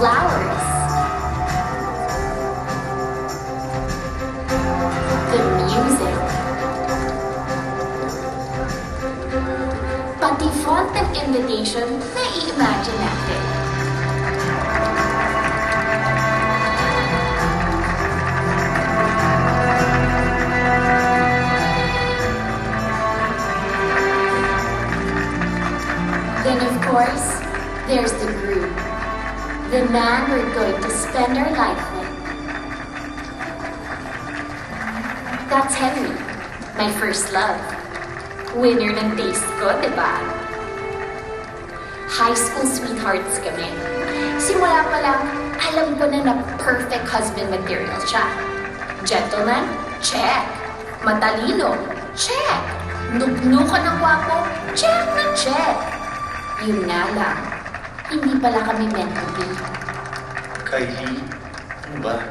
flowers. The music. Pati font ng invitation na i-imagine natin. Then of course, there's the groom. The man we're going to spend our life with. That's Henry, my first love. Winner ng taste ko, diba? High school sweethearts kami. Simula pa lang, alam ko na perfect husband material siya. Gentleman? Check. Matalino? Check. Nugnukan ng gwapo? Check na check. Yun nga lang, hindi pala kami meant to be. Kylie, ano ba?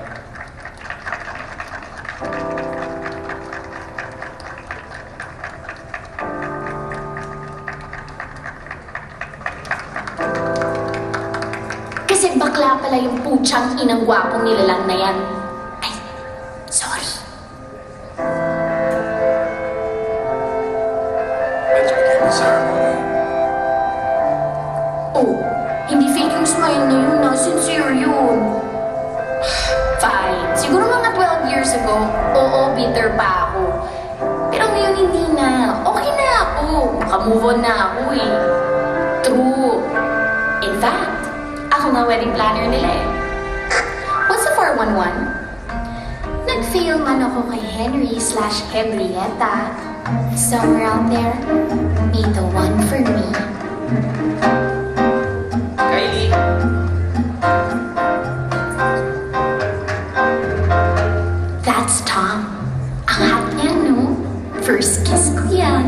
Kasi bakla pala yung putsang inang gwapong nilalang na yan. Ay, sorry. Let's begin the ceremony. Oh, hindi fake yung smile na yun na. Sincere yun. Fine. Siguro mga 12 years ago, oo, bitter pa ako. Pero ngayon hindi na. Okay na ako. Makamove on na ako eh. True. In fact, ako nga wedding planner nila eh. What's the 411? Nag-fail man ako kay Henry/Henrietta. Somewhere out there, be the one for me. Kylie! That's Tom. Ang hot niya, no? First kiss ko yan.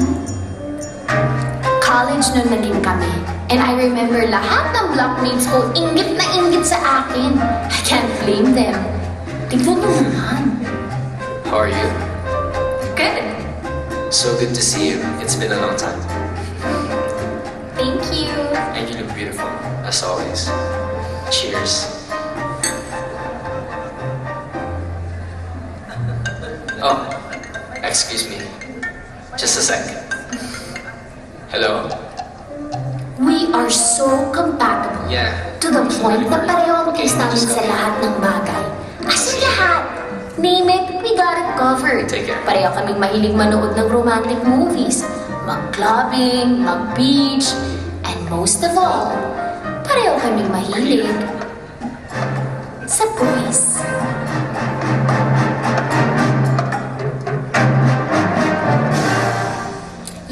College nung naging kami. And I remember lahat ng blockmates ko inggit na inggit sa akin. I can't blame them. Tignan mo naman. How are you? Good. So good to see you. It's been a long time. Thank you. And you look beautiful, as always. Cheers. Oh, excuse me. Just a sec. Hello? We are so compatible. Yeah. To the point na pareho ang taste namin sa lahat ng bagay. As in lahat. Name it, we got it covered. Take care. Pareho kaming mahilig manood ng romantic movies. Mag-clubbing, mag-beach, and most of all, pareho kaming mahilig sa boys.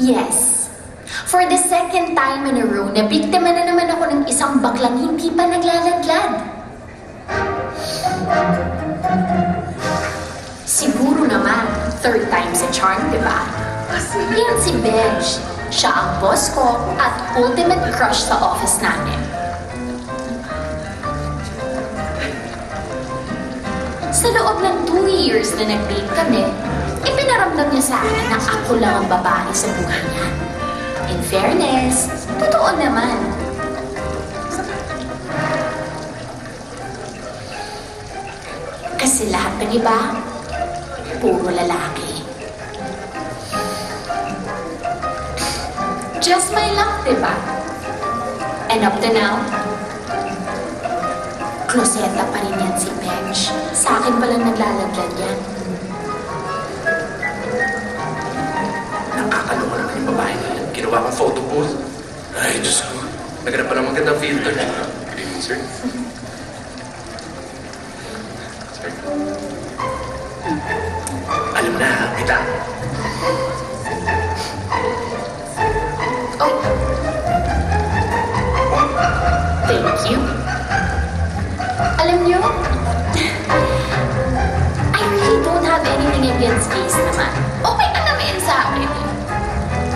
Yes. For the second time in a row, nabiktima na naman ako ng isang baklang hindi pa naglalaglag. Siguro naman, third time's a charm, di ba? Yan si Benj. Siya ang boss ko at ultimate crush sa office namin. Sa loob ng 2 years na nag-date kami, ipinaramdam niya sa akin na ako lang ang babae sa buhay niya. In fairness, totoo naman. Kasi lahat ng iba, puro lalaki. Just my luck, diba? And up to now, kloseta pa rin yan si Benj. Sa akin palang naglalaglag yan. Nakakaloko naman yung babae na yan. Ginawa kong photo booth. Ay, Diyos ko. Naghanap pa ng magandang filter. Good evening, sir. Sir. Alam na, kita. Oh. Thank you. Alam niyo, I really don't have anything against gays naman. Okay ka naman sa akin.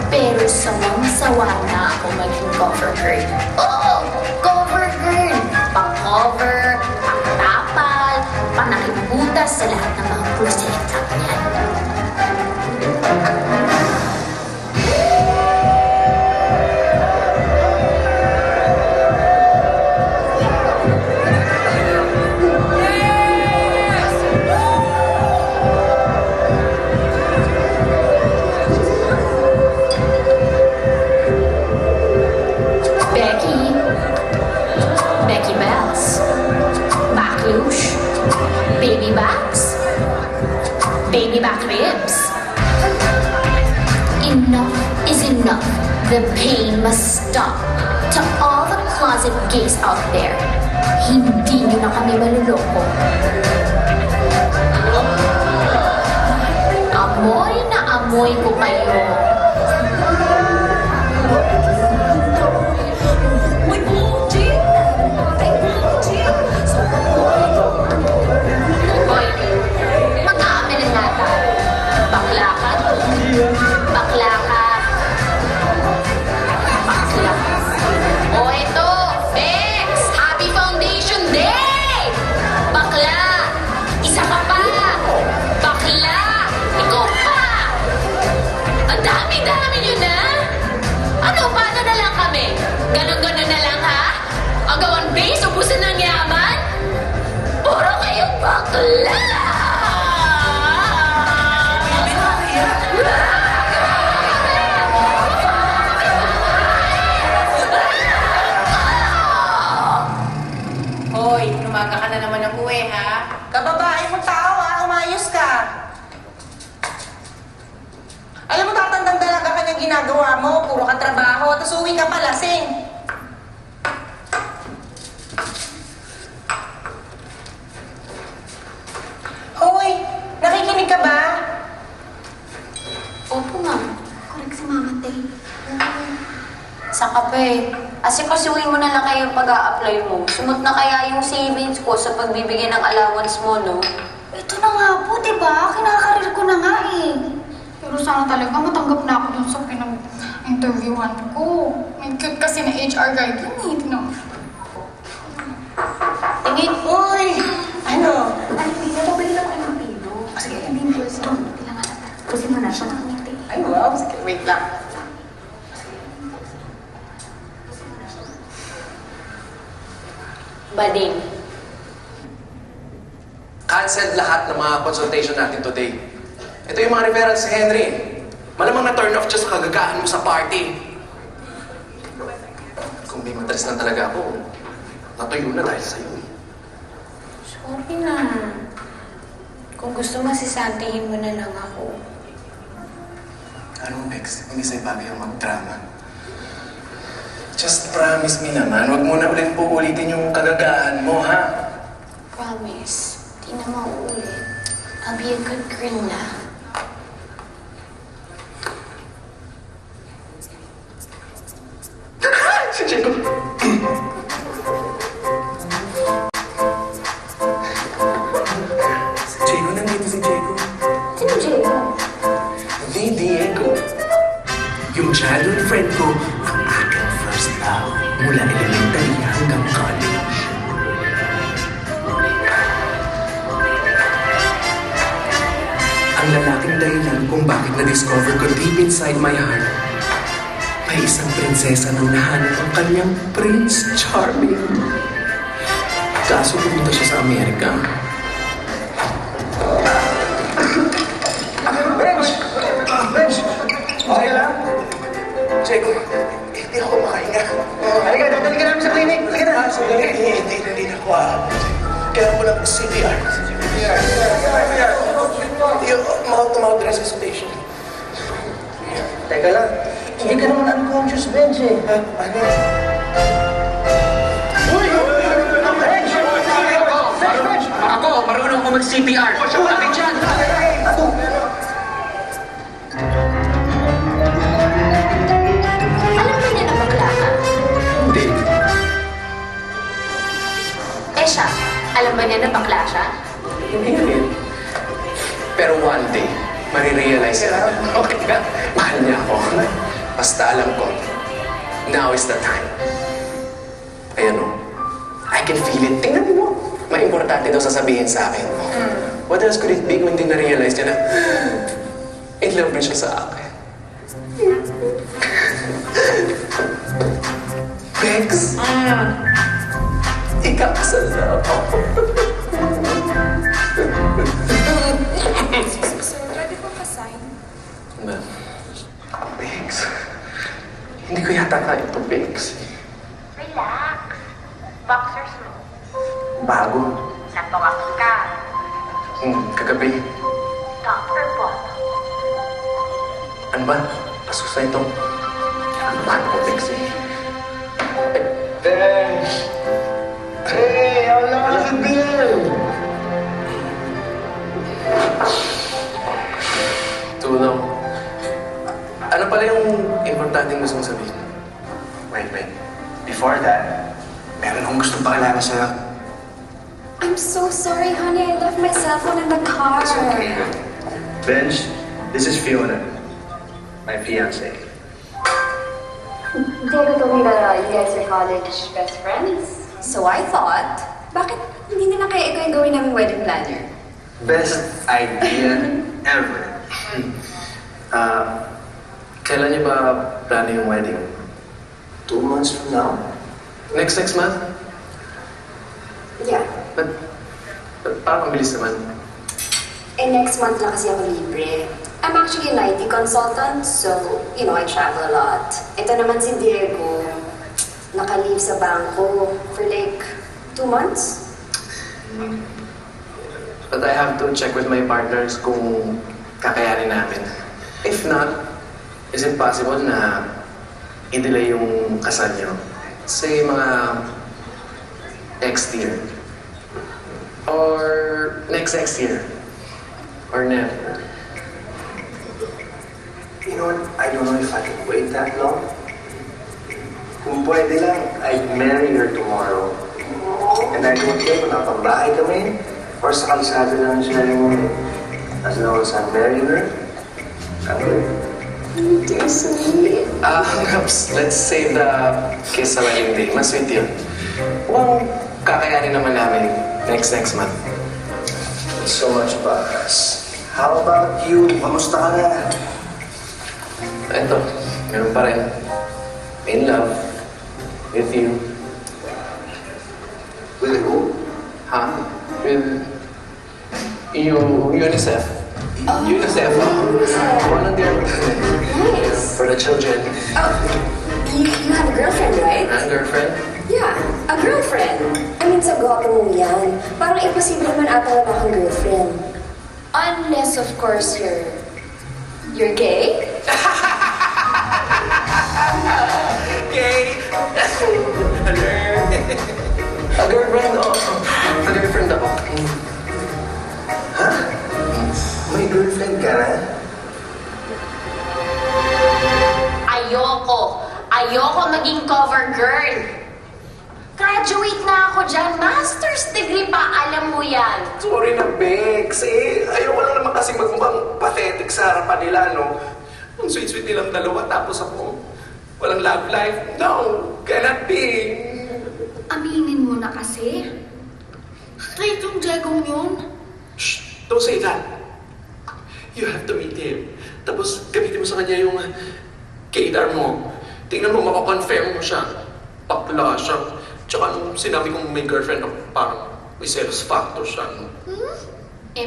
Pero sawang-sawa na ako maging cover girl. Oo, cover girl. Pang-cover, pang-tapal, panakibutas sa lahat ng mga proseta niyan. baby backs, baby back ribs. Enough is enough. The pain must stop. To all the closet gays out there, hindi nyo na kami maluloko. Amoy na amoy ko kayo. Hoy, mag-aamin na nga tayo. Bakla ka? Bakla ka? Bakla. O ito, Bex! Happy Foundation Day! Bakla! Isa ka pa! Bakla! Ikaw pa! Ang dami-dami nyo na! Ano, paano na lang kami? Ganon-ganon na lang, ha? Agawan base, ubusan ng yaman? Puro kayong bakla! Hoy, umaga ka na naman ng uwi, ha? Kababae mo tao ha, umayos ka. Alam mo, tatandang dalaga ka niyang ginagawa mo, puro ka trabaho, tapos uwi ka pa lasing. Hoy, nakikinig ka ba? Opo, ma'am. Correct si Mama Tay. Saka pa eh. Asikasuhin mo na lang kayo pag a-apply mo. Sumot na kaya yung savings ko sa pagbibigay ng allowance mo, no? Ito na nga po, di ba? Kinakarir ko na nga eh. Pero sana talaga matanggap na ako dun sa pinag-interviewan ko. May cute kasi na HR guy dun eh. Tingnan mo. Tingin. Uy! Ano? Ay, Pino, pabili lang kayo ng Pino. Sige, hindi mo siya. Kailangan natin. Pusin mo na siya nakangiti. Ay, wow. Sige, wait lang. Bading. Cancelled lahat ng mga consultation natin today. Ito yung mga referrals si Henry. Malamang na-turn off siya sa kagagaan mo sa party. Kung may matalis lang talaga ako, natuyo na dahil sa'yo. Sorry na. Kung gusto mo, sisantihin mo na lang ako. Ano, Bex? Hindi sa'yo bagay ang mag-drama. Just promise me naman, huwag mo na ulit uulitin yung kagagaan mo, ha? Promise. Di na mauulit. I'll be a good girl na. Si Jacob. Si Jacob, nandito si Jacob. Sino Diego? Di Diego. Yung childhood friend ko, ang aking first love mula elementary hanggang college. Ang lalaking dahilan kung bakit na-discover ko deep inside my heart, may isang prinsesa nang nahanap ang kanyang Prince Charming. Kaso pumunta siya sa Amerika. Bench! Bench! Okay lang? Jacob, hindi ako makahinga. Halika, dadali ka namin sa clinic. Halika na. Hindi na ako aabot. Kailangan mo lang CPR. Yung mouth-to-mouth resuscitation. Teka lang. Hindi ka naman unconscious, Bench eh. Ano? Uy! Bench! Bench! Ako, marunong ako mag-CPR. Sabi dyan. Alam mo niya na bakla ka? Hindi. Eh siya, alam ba niya na bakla siya? Hindi rin. Pero one day, marirealize niya. Okay ka? Mahal niya ako. Basta alam ko, now is the time. Ayan o. I can feel it. Tingnan mo. May importante daw sasabihin sa akin. What else could it be kung hindi na-realize niya na in love na siya sa akin? Bex, ikakasal na ako. Ready po ka-sign? Bex, hindi ko yata kaya ito, Bex. Relax. Boxers mo. Bago. Santo wax ka. Kagabi. Doctor po. Ano ba? Pasus na itong... Ano ko, Pixie? Bench! Hey, how long has it been? Tulong. Ano pala yung importanteng gusto mong sabihin? Wait. Before that, meron akong gustong pakilala sa'yo. I'm so sorry, honey. I left my cell phone in the car. It's okay. Bench, this is Fiona, my fiancée. Diego told me that you guys are college best friends. So I thought, bakit hindi na kaya ito yung gawin namin wedding planner? Best idea ever. Kailan niyo ba plano yung wedding? 2 months from now? Next month? Yeah. But parang ang bilis naman. Next month lang kasi ako libre. I'm actually an IT consultant, so, I travel a lot. Ito naman si Diego, naka-leave sa bangko for like 2 months. But I have to check with my partners kung kakayanin namin. If not, is it possible na i-delay yung kasal niyo? Say mga next year. Or next year. Or never. You know what? I don't know if I can wait that long. Kung pwede lang, I'd marry her tomorrow. And I don't care kung napambahay kami or sa kalsada lang siya yung as long as I'm marrying her, I'm good. Dear sweet. Perhaps, let's save the kiss sa wedding day. Mas sweet yun. Kung kakayanin naman namin next month. So much about us. How about you? Kamusta ka na? Ito, meron pa rin. In love. With you. With who? Ha? With... UNICEF. UNICEF. Volunteer. Nice. For the children. Oh, you have a girlfriend, right? And girlfriend. Yeah, a girlfriend. I mean, sa gwapo mo yan. Parang imposible naman ata wala kang girlfriend. Unless, of course, you're gay? Gay! A girlfriend, oo. A girlfriend ako. Ha? May girlfriend ka na? Ayoko maging cover girl. Graduate na ako dyan. Master's degree pa, alam mo yan. Sorry na, Bex. Ayoko lang naman kasi magmukhang pathetic sa harapan nila, no? Ang sweet-sweet nilang dalawa, tapos ako. Walang love life. No, cannot be. Aminin mo na kasi. Straight yung Diegong yun. Shh, don't say that. You have to meet him. Tapos gamitin mo sa kanya yung gaydar mo. Tingnan mo, makakonfirm mo siya. Bakla siya. Tsaka nung sinabi kong may girlfriend ako, parang may selos factor siya. No?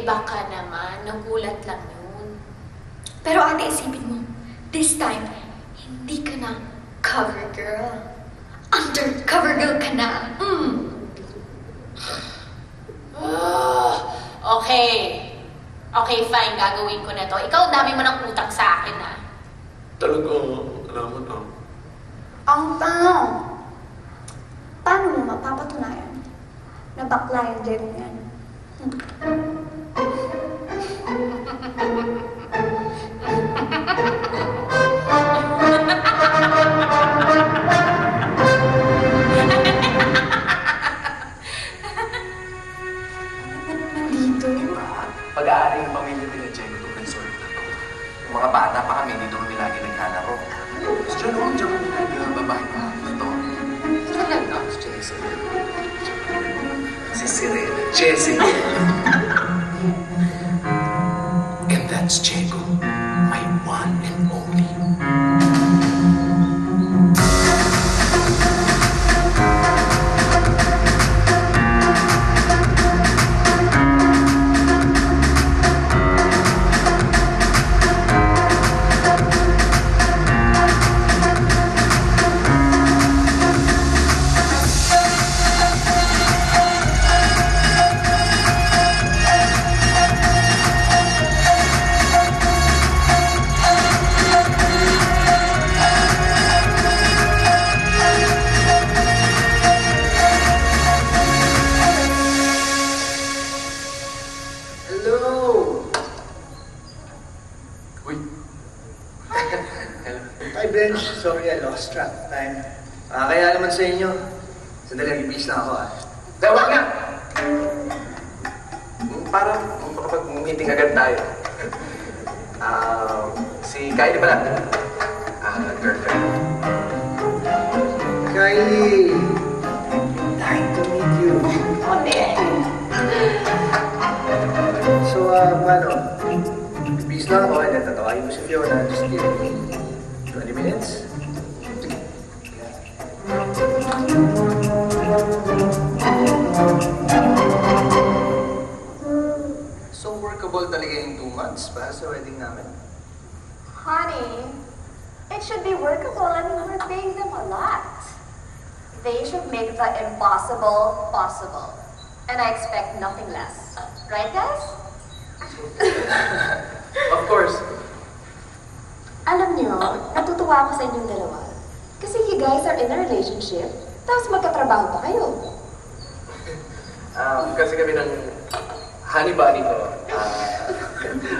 Baka naman, nagulat lang yun. Pero ate, isipin mo, this time, hindi ka na cover girl. Undercover girl ka na. Okay, fine. Gagawin ko na to. Ikaw, dami mo ng utang sa akin, ha? Talaga, alaman ah. Ang tanong, paano mo mapapatunayan na bakla yung Diego yan? Pag-aari ng pamilya nila Diego to resort na to. Yung mga bata pa kami, dito kami lagi nagkalaro. Diyan ako, diyan kami nagbabahay pa ito. Talaga? Si Jessica. Si Sirena. Jessica. And that's Diego, my one and only. sorry I lost track of time. Kaya naman sa inyo. Sandali, bibis lang ako ah. Wag na! Para makapag-meeting agad tayo. Si Kylie pala. Girlfriend. Kylie! Nice to meet you. So, paano? Bibis lang ako and then tatawagin ko si Fiona. Just give me 20 minutes. So workable talaga yung 2 months para sa wedding namin? Honey, it should be workable. I mean, we're paying them a lot. They should make the impossible possible. And I expect nothing less. Right, guys? Of course. Alam niyo, natutuwa ako sa inyong dalawa. Kasi you guys are in a relationship, tapos magkatrabaho pa kayo. Kasi kami ng honey bunny ko.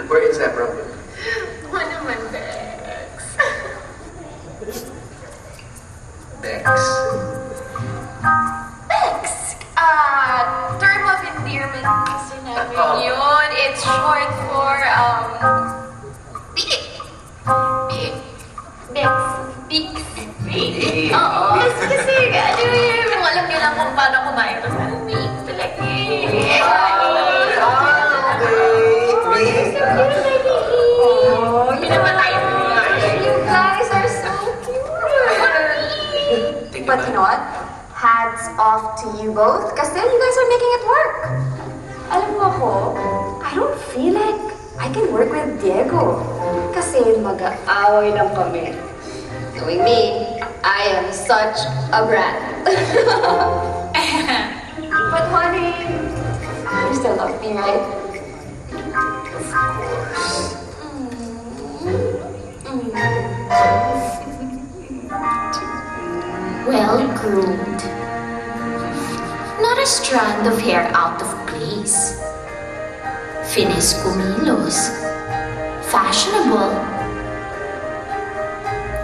We're inseparable. Ano naman, Bex? Bex. Bex! Term of endearment kasi namin yun. It's short for, Bex. Bex. Oo. Kasi, ano yun, alam niyo lang kung paano kumain to sa Bex. Talaga Yun naman tayo. You guys are so cute. But you know what? Hats off to you both kasi you guys are making it work. Alam mo ako, I don't feel like I can work with Diego. Kasi mag-aaway lang kami. Knowing me, I am such a brat. But honey, you still love me, right? Of course. Well groomed. Not a strand of hair out of place. Finis kumilos. Fashionable.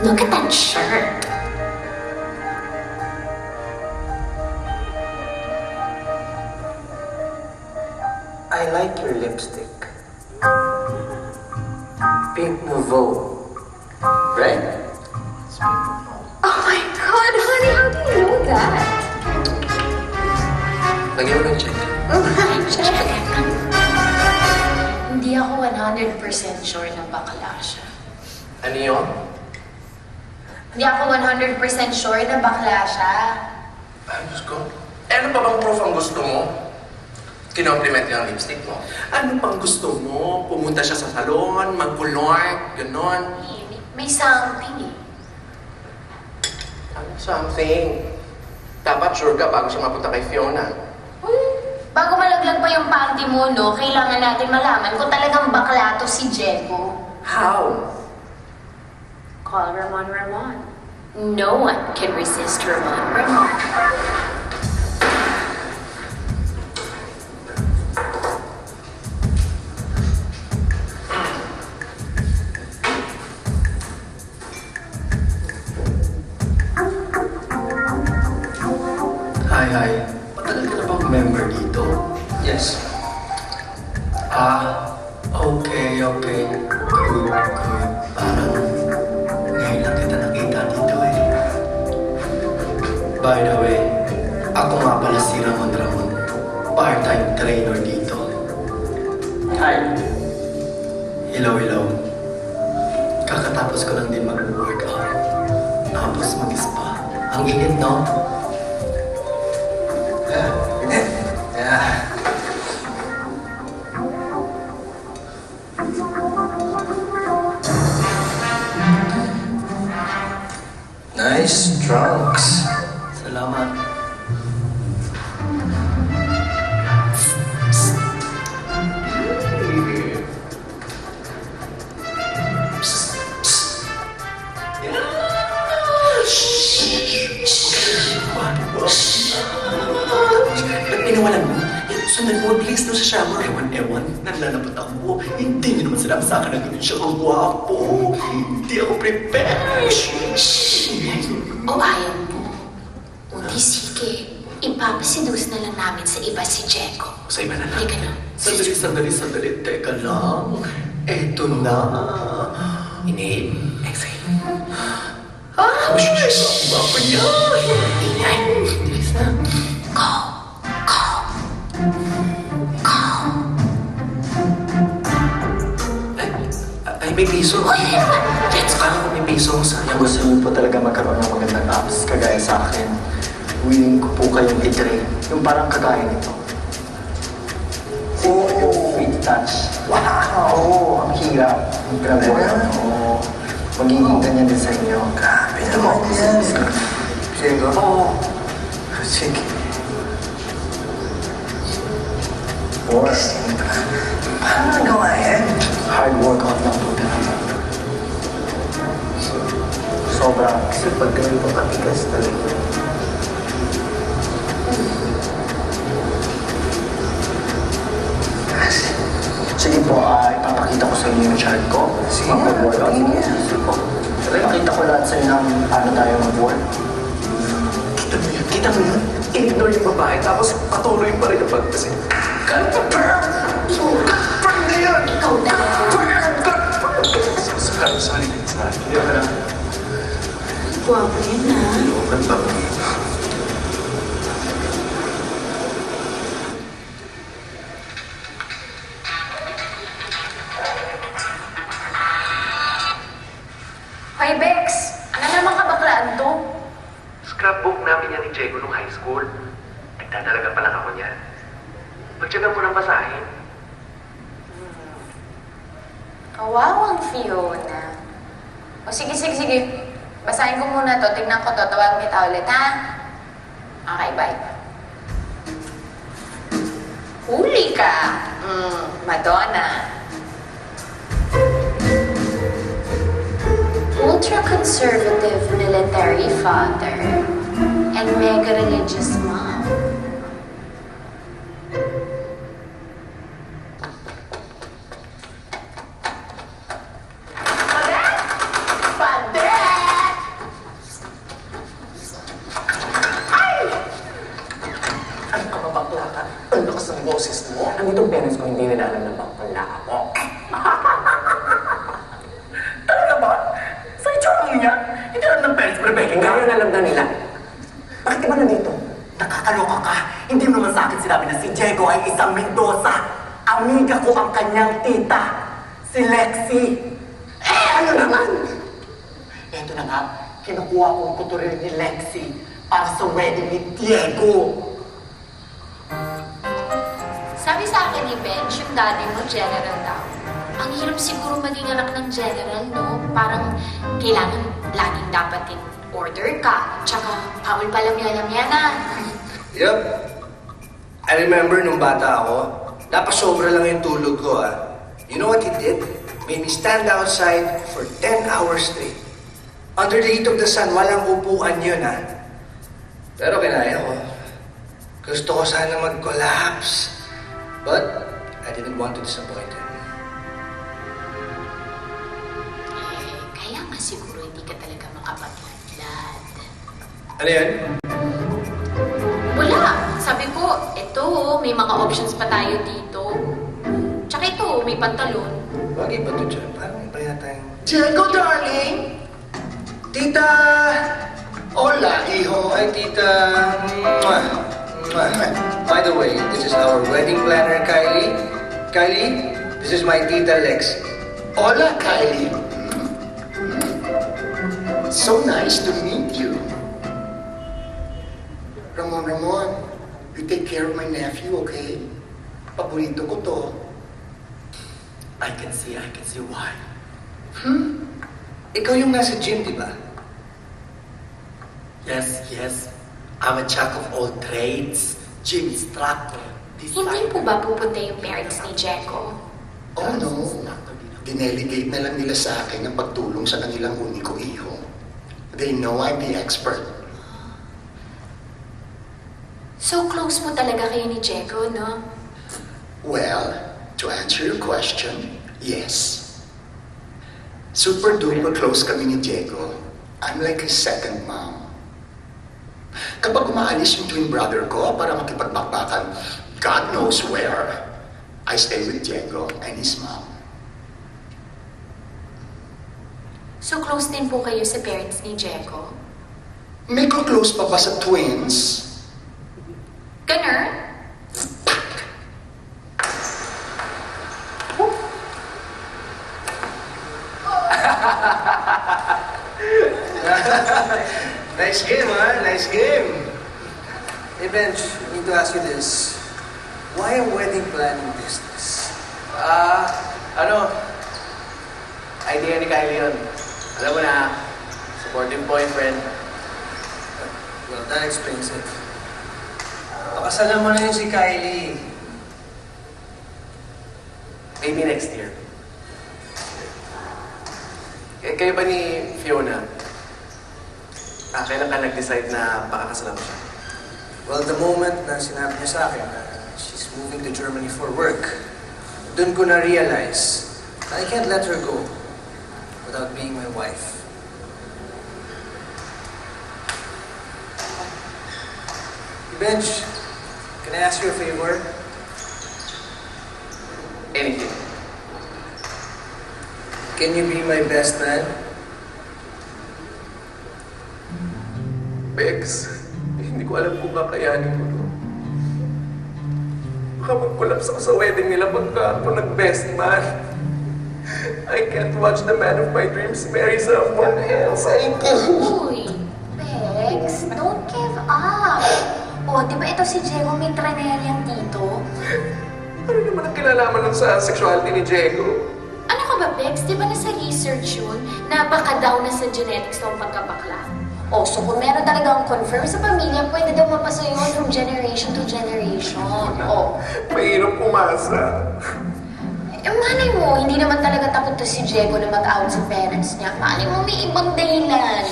Look at that shirt. I like your lipstick. Pink Nouveau. Right? Oh my God, honey, how do you know that? Lagyan mo ng check. Hindi ako 100% sure na bakla siya. Ano yun? Hindi ako 100% sure na bakla siya. Ay, Diyos ko. Ano pa bang proof ang gusto mo? Kinompliment niya ang lipstick mo. Ano pang gusto mo? Pumunta siya sa salon, mag-color, gano'n. May something eh. Ano something? Dapat sure ka bago siya mapunta kay Fiona. Bago malaglag pa yung panty mo, no, kailangan natin malaman kung talagang bakla to si Diego. How? Call Ramon. No one can resist Ramon. Hi. Matagal ka na bang member dito? Yes. Okay. Good. Parang ngayon lang kita nakita dito eh. By the way, ako nga pala si Ramon. Part-time trainer dito. Hi. Hello. Kakatapos ko lang din mag-workout. Tapos mag-spa. Ang init, no? Yeah. Nice trunks. Salamat. Ba't pinawalan mo? Sandali mo, please, doon sa shower. Ewan, nanlalapot ako. Hindi niyo naman sinabi sa akin na ganun siya ang gwapo. Hindi ako prepared. O ayaw mo? O di sige, ipapasidus na lang namin sa iba si Jeko. Sa iba na lang. Halika na. Sandali. Teka lang. Eto na. Inhale. Exhale. Ah, shush! Baka niya. Ingay. Bilis na. Ay, may piso. Let's go. Kung may piso, sayang. Kung gusto niyo po talaga magkaroon ng magandang apps, kagaya sa akin, willing ko po kayong i-train. Yung parang kagaya nito. Oo, yung free touch. Wow! Oo, ang hirap. Grabe. Oo. Magiging ganyan din sa inyo. Grabe naman yan. Sige. Oo. Sige. Or, paano nagawa yan? Hard workout lang po talaga. Sobrang, kasi pag gawin po patigas talaga. Sige po, ipapakita ko sa inyo yung chart ko. Sige, mag-workout. Sige po. Ipakita ko lahat sa inyo ng paano tayo mag-work. Kita mo yun? I-ignore yung babae, tapos patuloy pa rin ang pagkasi. Confirm na yun! Ikaw talaga. Sorry. Hindi ka lang. Guwapo yun ah. Hoy, Bex! Ano naman kabaklaan to? Scrapbook namin yan ni Diego nung high school. Nagdadalaga pa lang ako niyan. Pagtsagan mo ng basahin. Kawawang Fiona. O sige. Basahin ko muna to. Tignan ko to. Tawagan kita ulit, ha? Okay, bye. Huli ka! Madonna. Ultra-conservative military father and mega-religious mom. Ano ka ba bakla ka? Ang lakas ng boses mo. Ang itong parents ko hindi nila alam na bakla ako. Talaga ba? Sa itsura mo niya, hindi alam ng parents, Rebecca. Ngayon alam na nila. Bakit ka ba nandito? Nakakaloka ka. Hindi mo naman sa akin sinabi na si Diego ay isang Mendoza. Amiga ko ang kanyang tita, si Lexi. Ano naman? Eto na nga, kinukuha ko ang kuturil ni Lexi para sa wedding ni Diego. Sabi sa akin ni Bench, yung daddy mo, general daw. Ang hirap siguro maging anak ng general, no? Parang kailangan laging dapat in order ka. Tsaka, bawal palang yan na. Yup. I remember nung bata ako, napasobra lang yung tulog ko You know what he did? Made me stand outside for 10 hours straight. Under the heat of the sun, walang upuan yun Pero kinaya ko. Gusto ko sana mag-collapse. But, I didn't want to disappoint him. Kaya nga siguro hindi ka talaga makapagladlad. Ano yan? Wala. Sabi ko, eto, may mga options pa tayo dito. Tsaka ito, may pantalon. Bagay ba ito dyan? Parang iba yata yung... Diego, darling! Tita! Hola, hijo. Hi, tita. Mwah. Mwah. By the way, this is our wedding planner, Kylie. Kylie, this is my tita, Lex. Hola, Kylie. So nice to meet you. Ramon, you take care of my nephew, okay? Paborito ko to. I can see why. Ikaw yung nasa gym, di ba? Yes. I'm a jack of all trades. Gym instructor. Hindi po ba pupunta yung parents ni Jeko? Oh no. Dinelegate na lang nila sa akin ang pagtulong sa kanilang uniko iho. They know I'm the expert. So close mo talaga kayo ni Jeko, no? Well, to answer your question, yes. Super duper close kami ni Diego. I'm like his second mom. Kapag umaalis yung twin brother ko para makipagbakbakan, God knows where, I stay with Diego and his mom. So close din po kayo sa parents ni Diego? May close pa ba sa twins? Ganun? Nice game, huh? Nice game. Hey, Benj, I need to ask you this. Why a wedding planning business? Idea ni Kylie yun. Alam mo na, supportive boyfriend. Well, that explains it. Pakasalan mo na yun si Kylie. Maybe next year. Kayo ba ni Fiona? Kailan ka nag-decide na pakakasalan mo siya? Well, the moment na sinabi niya sa akin na she's moving to Germany for work, dun ko na-realize na I can't let her go without being my wife. Benj, can I ask you a favor? Anything. Can you be my best man? Bex, hindi ko alam kung kakayanin ko to. Baka mag-collapse ako sa wedding nila pagka ako nag-best man. I can't watch the man of my dreams marry someone else. I can't. Uy, Bex, don't give up. O, di ba ito si Diego may trainerian dito? Ano naman ang kinalaman nun sa sexuality ni Diego? Ano ka ba, Bex? Di ba nasa research yun na baka daw na sa genetics ng pagkabakla? O, so kung meron talagang confirm sa pamilya, pwede daw mapasa yun from generation to generation. O, Mahirap umasa. malay mo, hindi naman talaga takot to si Diego na mag-out sa parents niya. Malay mo, may ibang dahilan.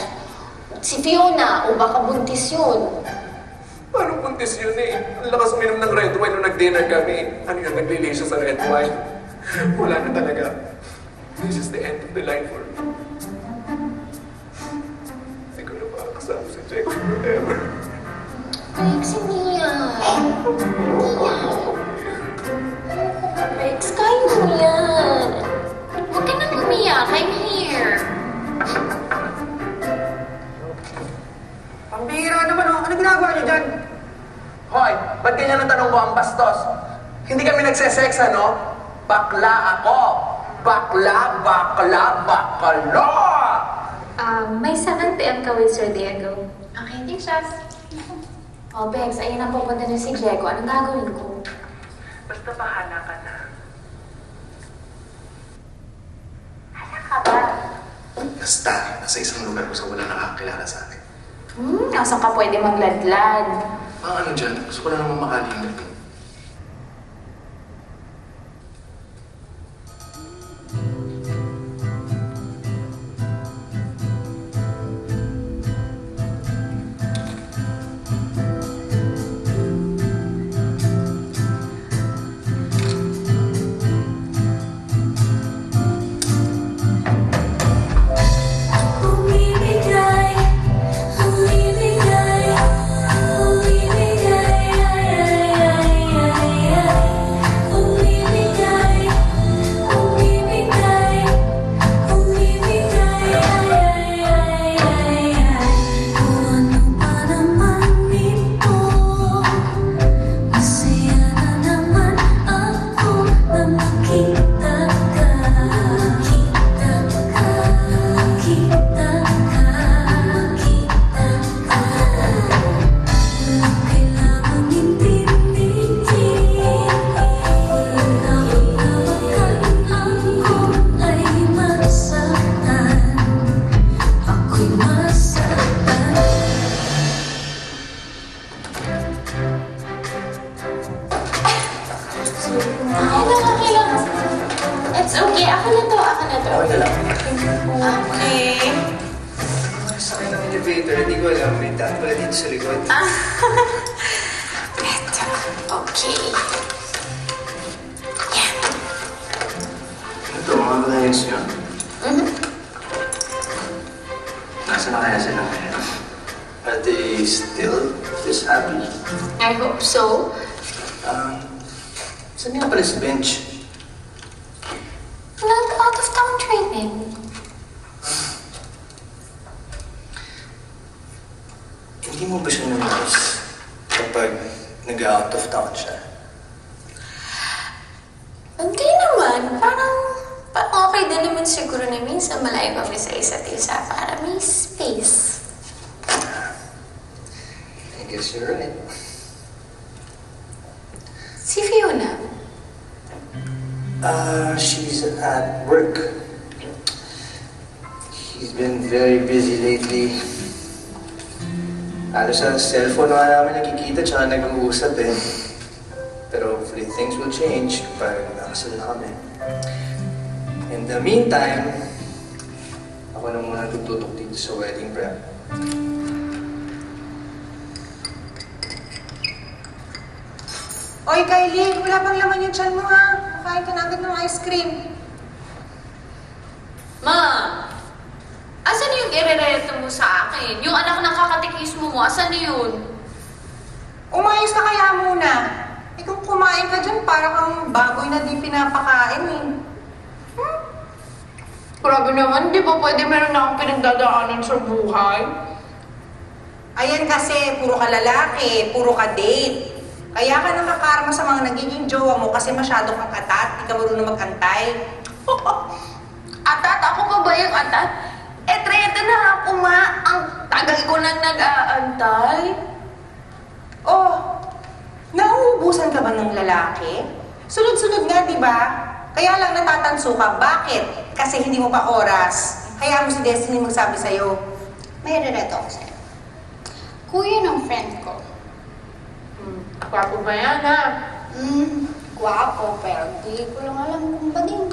Si Fiona, o baka buntis yun. Paano buntis yun eh? Ang lakas uminom ng red wine nung nag-dinner kami. Ano yun, naglili siya sa red wine? Wala na talaga. This is the end of the line for me. Hindi ko na makakasama si Diego forever. Bex, hindi yan. Hindi yan. Bex, kaya mo yan. Huwag ka nang umiyak. I'm here. Pambihira naman, oh. Ano ginagawa niyo dyan? Hoy, ba't ganyan ang tanong mo ang bastos? Hindi kami nagsesex, ano? Bakla ako! Bakla, bakla, bakla! May sakantian ka with Sir Diego. Okay, thanks, Jazz. Oh, Bex, ayun ang pupunta na si Diego. Anong gagawin ko? Basta bahala ka na. Hala ka ba? Basta, nasa isang lugar ko sa wala nakakakilala sa akin. Nasaan ka pwede magladlad? Ano dyan? Gusto ko lang naman makalimit. It's okay. Ako na to. Okay lang. Okay. Sakay ng elevator, hindi ko alam. May daan pala dito sa likod. Eto. Okay. Just happy. I hope so. Saan nga pala si Bench? Nag-out of town training. Hindi mo ba siya namiss kapag nag-out of town siya? Hindi naman. Parang okay din naman siguro na minsan malayo kami sa isa't isa para may space. I guess you're right. Si Fiona. She's at work. She's been very busy lately. Halos sa cellphone na namin nakikita tsaka nag-uusap eh. Pero hopefully things will change kapag nakasal na kami. In the meantime, ako na muna tututok dito sa wedding prep. Oy, Kylie, wala pang laman yung tiyan mo ha. Makain ka na agad ng ice cream. Ma! Asan yung irereto mo sa akin? Yung anak ng kakatikis mo, asan na yun? Umayos ka kaya muna. Eh kung kumain ka dyan, para kang baboy na di pinapakain eh. Grabe naman, di ba pwede meron na akong pinagdadaanan sa buhay? Ayan kasi, puro ka lalaki, puro ka date. Kaya ka nakakarma sa mga nagiging jowa mo kasi masyado kang atat, di ka marunong magantay. Atat? Ako pa ba yung atat? Eh, 30 na ako, ma. Ang tagal ko nang nag-aantay. Oh, nauubusan ka ba ng lalaki? Sunod-sunod nga, di ba? Kaya lang natatanso ka. Bakit? Kasi hindi mo pa oras. Kaya mo si Destiny magsabi sa'yo. May rereto ako sa'yo. Kuya ng friend ko. Gwapo ba yan, ha? Guwapo, pero di ko lang alam kung bading.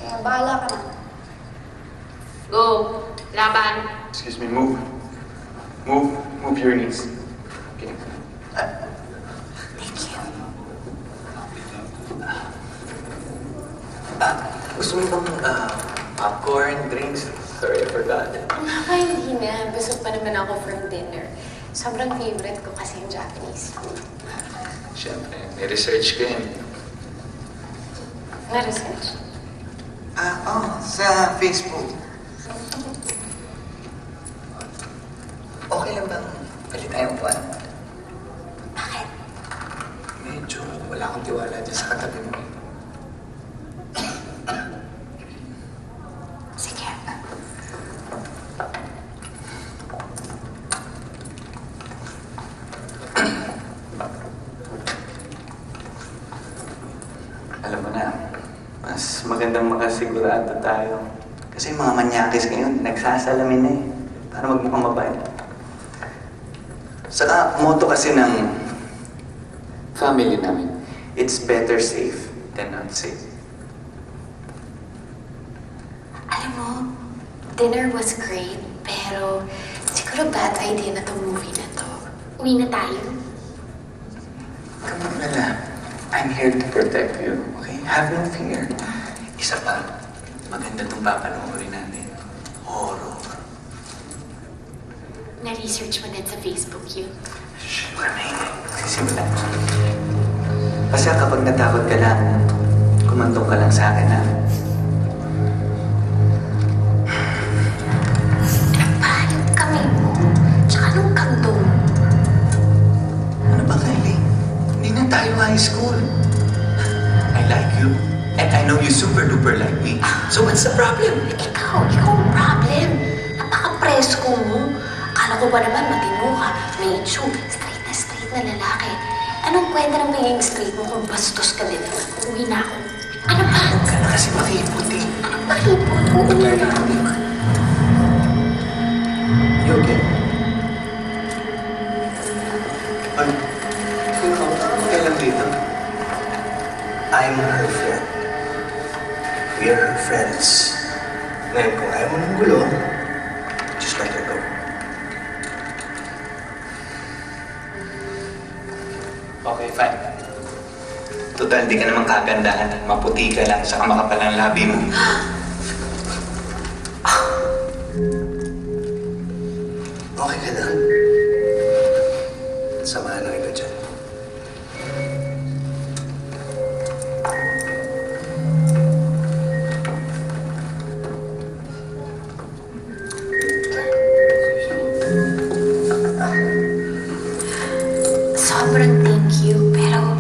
Kaya bahala ka na. Go. Laban. Excuse me, move. Move your knees. Okay. Gusto mo bang popcorn, drinks? Sorry, I forgot. Hindi na. Busog pa naman ako from dinner. Sobrang favorite ko kasi yung Japanese food. Siyempre, may research ka yun. Na-research. Sa Facebook. Okay lang bang palit tayong buwan? Bakit? Medyo wala akong tiwala dyan sa katabi mo. Sige. Alam mo na, mas magandang makasigurado tayo. Kasi yung mga manyakis ngayon, nagsasalamin na eh. Para magmukhang mabait. Saka, motto kasi ng family namin, it's better safe than not safe. Alam mo, dinner was great, pero siguro bad idea na tong movie na to. Uwi na tayo. Come on, Mela. I'm here to protect you, okay? Have no fear. Isa pa, maganda itong papanoorin natin. Horror. Na-research mo din sa Facebook yun. Shh, maraming. Sisimulan mo. Kasi kapag natakot ka lang, kumantong ka lang sa akin, ha? Nagpahanap kami mo. Tsaka nung kandong. Ano ba, Kylie? Hindi na tayo high school. I like you. And I know you super-duper like me. So what's the problem? Ikaw ang problem. Napaka-presko mo. Akala ko ba naman matino ka, may issue, straight na lalaki. Anong kwenta ng pagiging straight mo kung bastos ka din? Uuwi na ako. Ano ba? Huwag ka na kasi makipot eh. Anong makipot? Uuwi na ako. You okay? Ay, okay lang dito. I'm her friend. We are her friends. Ngayon, kung ayaw mo ng gulo, just let her go. Okay, fine. Total, di ka naman kagandahan. Maputi ka lang, saka makapal ang labi mo. Okay ka lang? Samahan na kita dyan. Sobrang thank you, pero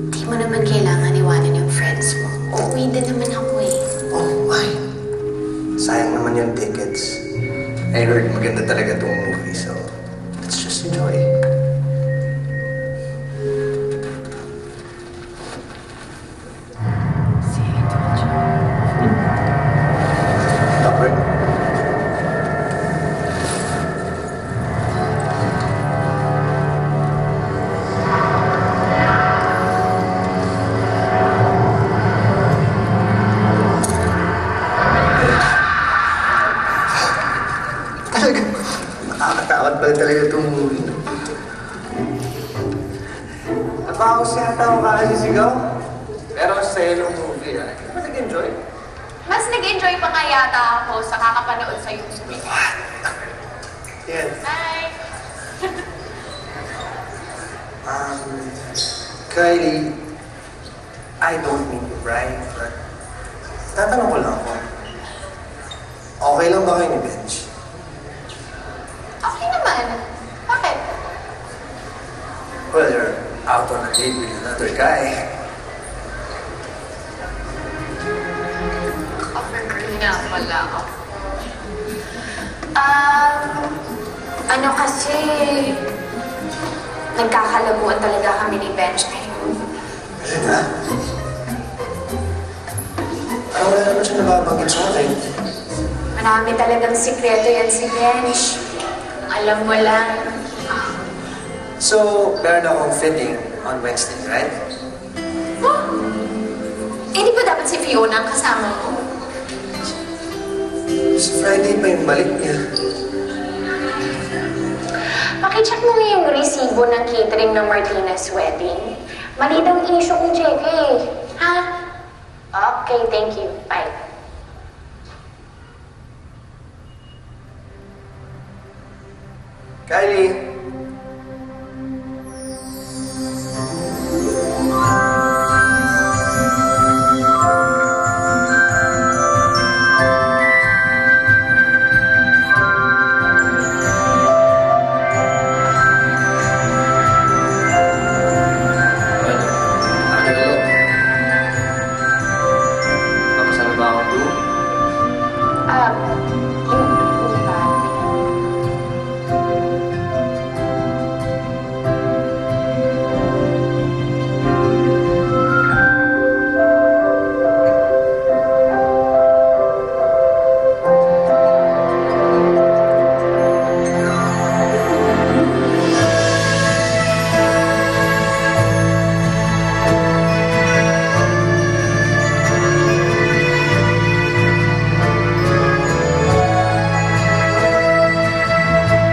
di mo naman kailangan iwanan yung friends mo. Uuwi din naman ako eh. Oh, why? Sayang naman yung tickets. I heard maganda talaga itong movie, so let's just enjoy. Topper? Talaga, nakakatakot pala talaga itong movie. Nabawas yata ako kakasisigaw. Pero sa'yo ng movie, ah. Hindi ba nag-enjoy? Mas nag-enjoy pa nga yata ako sa kakapanood sa YouTube. Yes. Bye! Kylie, I don't mean to brag, but tatanong ko lang ako. Okay lang ba kayo ni Benj? Okay naman. Bakit? Well, you're out on a date with another guy. Offer girl nga pala ako. Ano kasi, nagkakalabuan talaga kami ni Benj ngayon. Kasi na? Parang wala naman siya nababanggit sa akin. Marami talagang sikreto yan si Benj. Alam mo lang. So, meron akong fitting on Wednesday, right? Eh, di ba dapat si Fiona ang kasama mo? Sa Friday pa yung balik niya. Pakicheck mo nga yung resibo ng catering ng Martinez wedding. Mali daw ang issue kong check eh. Ha? Okay, thank you. Bye. Kylie! Hindi ba?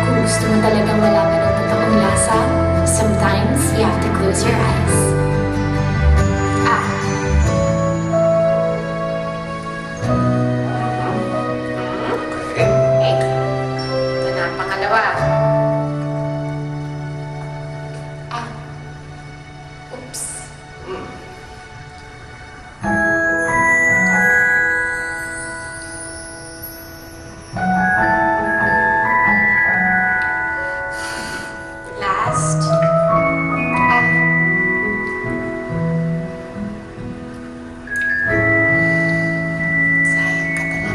Kung gusto mo talagang malaman ang totoong lasa, sometimes you have to close your eyes. Ah. Okay. Ito na ang pangalawa. Ah. Oops. Last. Ah. Sayang ka talaga.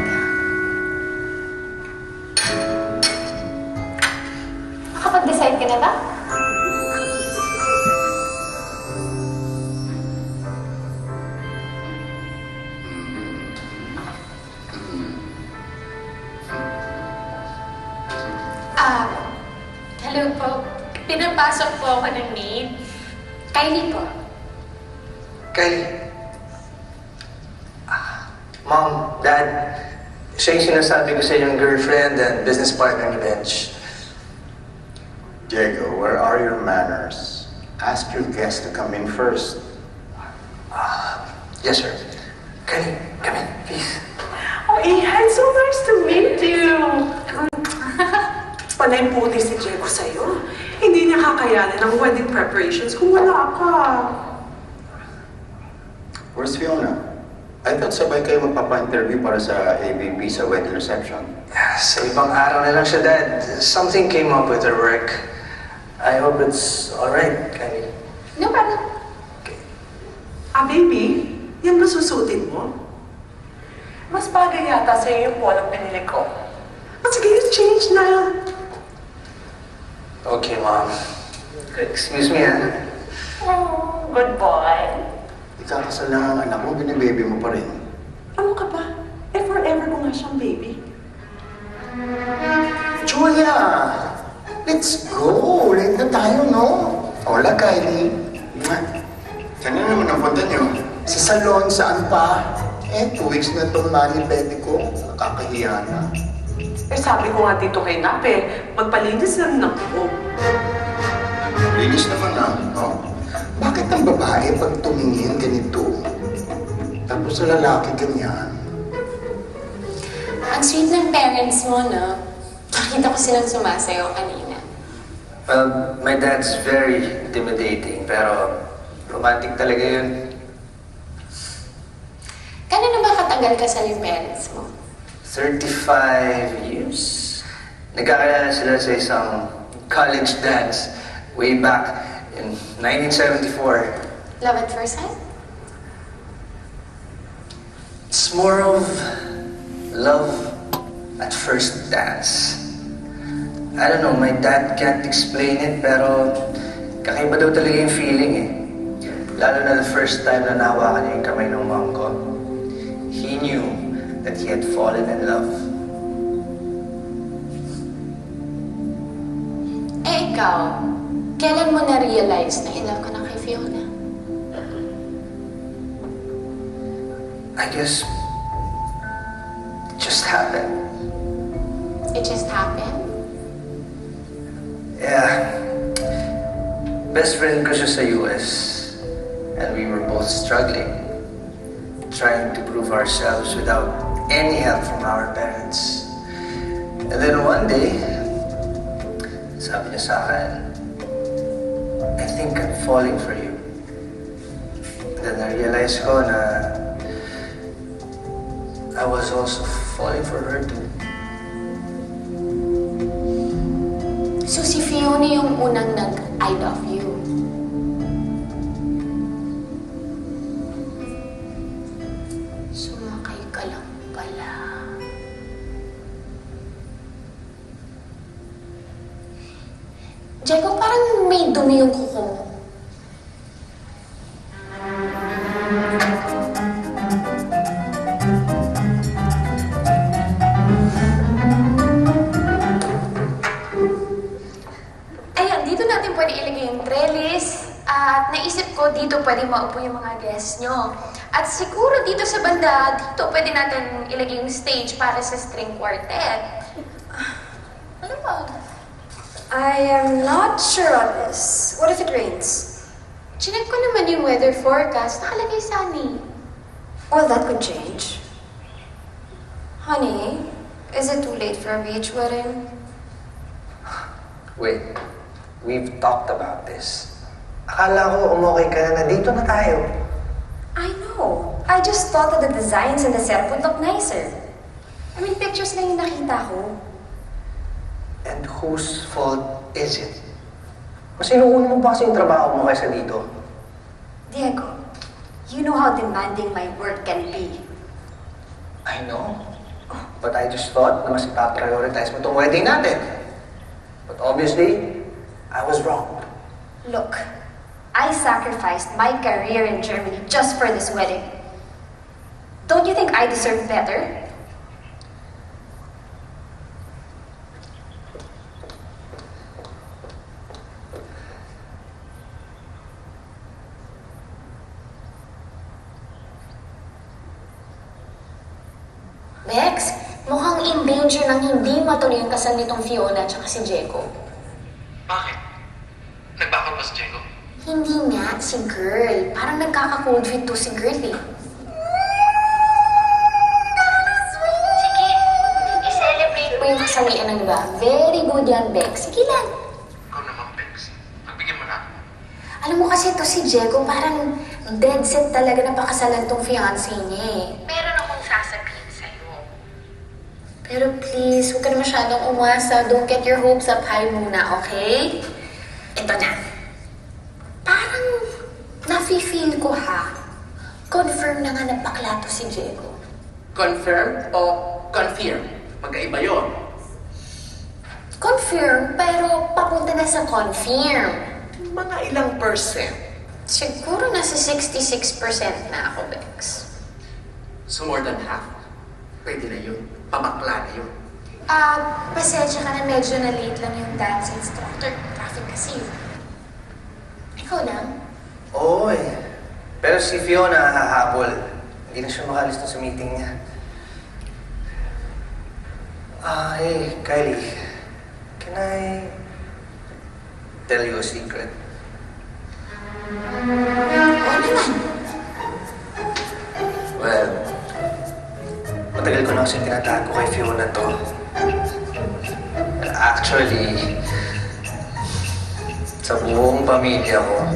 Nakapag-decide ka na ba? Hello po. Pinapasok po ako ng maid. Kylie po. Kylie. Mom, Dad, siya yung sinasabi ko sa inyong girlfriend and business partner ni Benj. Diego, where are your manners? Ask your guest to come in first. Yes, sir. Kylie, come in, please. Oh, Ihan, so nice to meet you. Panay puti si Diego sa'yo. Hindi niya kakayanin ang wedding preparations kung wala ka? Where's Fiona? I thought sabay kayo magpapa-interview para sa ABP sa wedding reception. Sa ibang araw na lang siya, Dad. Something came up with her work. I hope it's alright, Kylie. No problem. Baby, yan ba susutin mo? Mas bagay yata sa'yo yung walang pinili ko. Sige, change na. Okay, Mom. Excuse me, Oh, good boy. Ikakasal na ang anak mo, binibaby mo pa rin. Ano ka ba? Forever ko nga siyang baby. Julia! Let's go! Late na tayo, no? Hola, Kylie. Kanina naman ang punta niyo. Sa salon, saan pa? 2 weeks na itong mani-pedi ko. Nakakahiya na. Sabi ko nga dito kay Nape, magpalinis lang ng buhok. Linis naman na, no? Bakit ang babae pag tumingin ganito? Tapos sa lalaki ganyan? Ang sweet ng parents mo, no? Nakita ko silang sumasayaw kanina. Well, my dad's very intimidating, pero romantic talaga yun. Kailan na ba katagal kasal yung parents mo? 35 years. Nagkakilala sila sa isang college dance way back in 1974. Love at first sight? It's more of love at first dance. I don't know, my dad can't explain it, pero kakaiba daw talaga yung feeling eh. Lalo na the first time na nahawakan niya yung kamay ng mom ko. He knew that he had fallen in love. Eh, ikaw, kailan mo na-realize na in love ka na kay Fiona? I guess it just happened. It just happened? Yeah. Best friend ko siya sa US. And we were both struggling. Trying to prove ourselves without any help from our parents. And then one day, sabi niya sa akin, I think I'm falling for you. And then I realized ko na I was also falling for her too. So si Fiona yung unang nag-I love you. Sumakay ka lang pala. Diego, parang may dumi yung kuko mo. Ayan, dito natin pwede ilagay yung trellis. At naisip ko dito pwede maupo yung mga guests nyo. At siguro dito sa banda, dito pwede natin ilagay yung stage para sa string quartet. Ano ba? I am not sure on this. What if it rains? Chinek ko naman yung weather forecast. Nakalagay sunny. Well, that could change. Honey, is it too late for a beach wedding? Wait, we've talked about this. Akala ko umokay ka na dito na tayo. I know. I just thought that the designs and the setup would look nicer. I mean, pictures lang yung nakita ko. And whose fault is it? Mas inuuna mo pa kasi yung trabaho mo kaysa dito. Diego, you know how demanding my work can be. I know. But I just thought na mas ipaprioritize mo itong wedding natin. But obviously, I was wrong. Look, I sacrificed my career in Germany just for this wedding. Don't you think I deserve better? Bex, mukhang in danger ng hindi matuloy ang kasal nitong Fiona at si Diego. Bakit? Nagbakot ba si Diego? Hindi nga, si girl. Parang nagkaka-cold feet to si girl eh. Sige, i-celebrate mo yung kasalian ng iba. Very good yan, Bex. Sige lang. Ikaw naman, Bex. Alam mo kasi to si Diego, parang dead set talaga na pakasalan tong fiancé niya eh. Meron akong sasabihin sa'yo. Pero please, huwag ka na masyadong umasa. Don't get your hopes up high muna, okay? Ito na. Parang nafe-feel ko ha. Confirm na nga na bakla to si Diego. Confirm o confirm? Magkaiba yun. Confirm, pero papunta na sa confirm. Mga ilang percent? Siguro nasa 66% na ako, Bex. So more than half. Pwede na yun. Pabakla na yun. Pasensya ka na medyo na-late lang yung dance instructor. Traffic kasi. Ikaw lang? Oo eh. Pero si Fiona hahabol. Hindi na siya makalis sa meeting niya. Hey, Kylie. Can I tell you a secret? Oo naman. Well, matagal ko na kasi tinatago kay Fiona to. Actually, sa buong pamilya ko,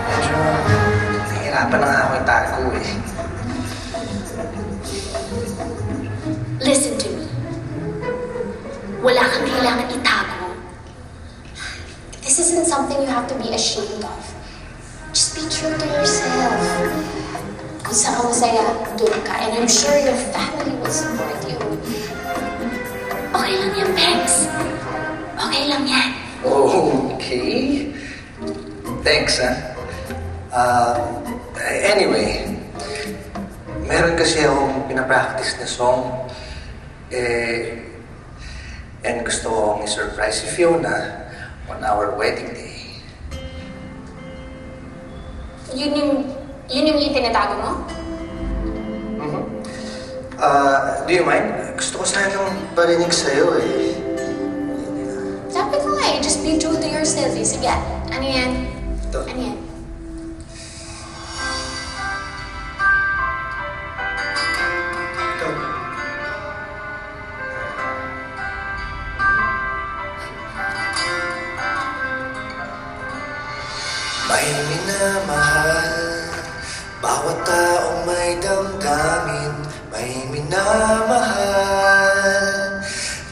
medyo nahihirapan na nga ako itago eh. Listen to me. Wala kang kailangan itago. This isn't something you have to be ashamed of. Just be true to yourself. Kung saan ka masaya, doon ka. And I'm sure your family will support you. Okay lang yan, Bex. Okay lang yan. Okay. Thanks, anyway, meron kasi akong pinapractice na song. And gusto kong i-surprise si Fiona on our wedding day. Yun yung itinatago mo? Do you mind? Gusto ko sanang parinig sa'yo eh. Sabi ko nga eh, just be true to yourself eh. Sige, ano yan? Ito. Ano yan? Ito. May minamahal, bawat taong may damdamin, may minamahal.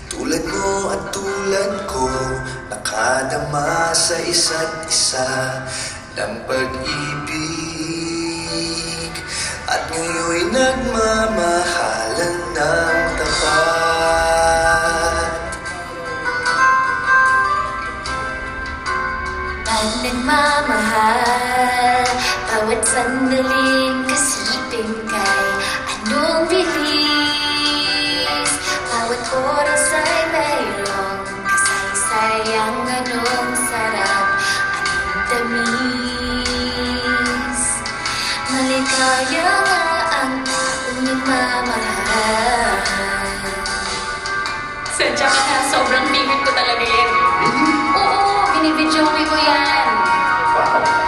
Tulad mo at tulad ko, nakadama sa isa't isa ng pag-ibig. At ngayon'y nagmamahalan ng tapat. Pag nagmamahal, bawat sandaling kasipin kay anong bilis. Bawat oras ay mayroong kasaysayang anong sarap, anong tamis. Maligaya nga ang taong nagmamahal. Sadya ka na, sobrang favorite ko talaga yan. Oo, binibidyoke ko yan. Wow.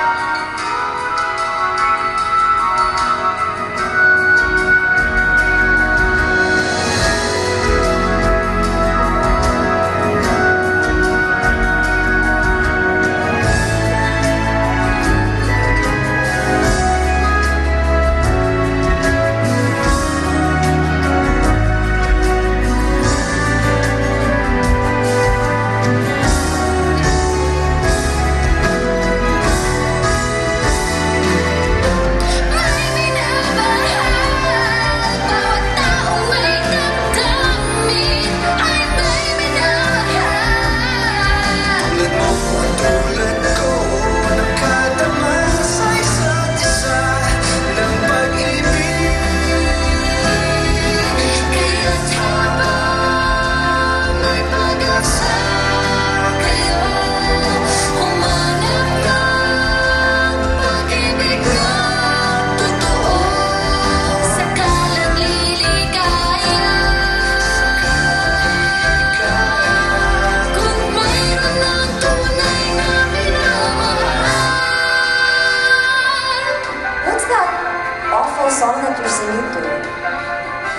Song that you're singing to.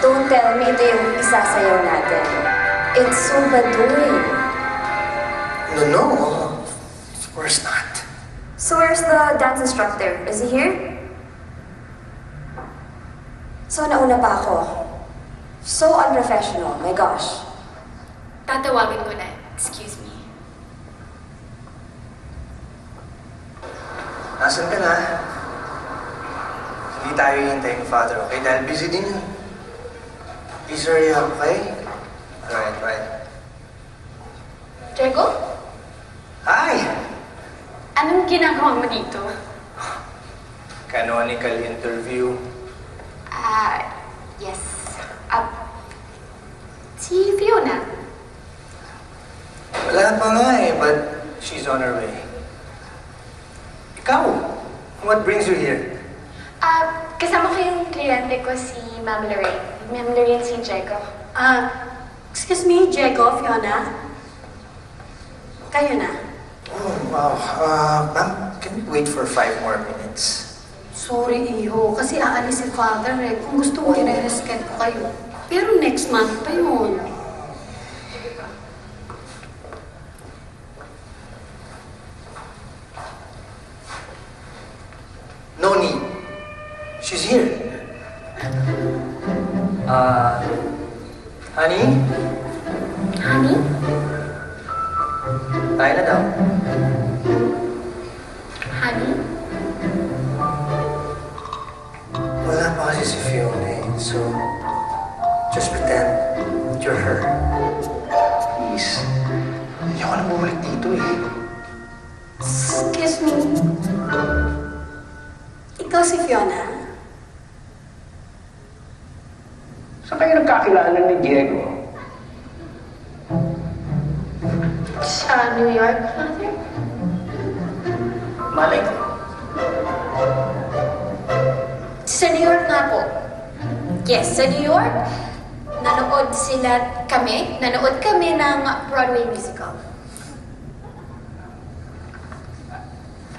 Don't tell me ito yung isasayaw natin. It's so baduy. No, of course not. So where's the dance instructor? Is he here? So nauna pa ako. So unprofessional, my gosh. Tatawagin ko na. Excuse me. Nasaan ka na? Hindi tayo hintayin ni Father, okay? Dahil busy din yun. Please hurry up, okay? Alright, right. Diego? Hi! Anong ginagawa mo dito? Canonical interview. Yes. Si Fiona. Wala pa nga eh, but she's on her way. Ikaw, what brings you here? Kasama ko yung kliyente ko si Ma'am Lorraine. Ma'am Lorraine si Diego. Excuse me, Diego, Fiona? Kayo na? Oh, wow. Ma'am, can we wait for 5 more minutes? Sorry, Iho. Kasi aalis si Father eh. Kung gusto mo, i-resket ko kayo. Pero next month pa yun. No need. She's here. Honey? Honey? Tayo na daw. Honey? Wala pa kasi si Fiona eh. So, just pretend you're her. Please. Ayoko na bumalik dito eh. Excuse me. Ikaw si Fiona? Saan kayo nagkakilala ni Diego? Sa New York, Father? Malay ko. Sa New York nga po. Yes, sa New York. Nanood kami ng Broadway musical.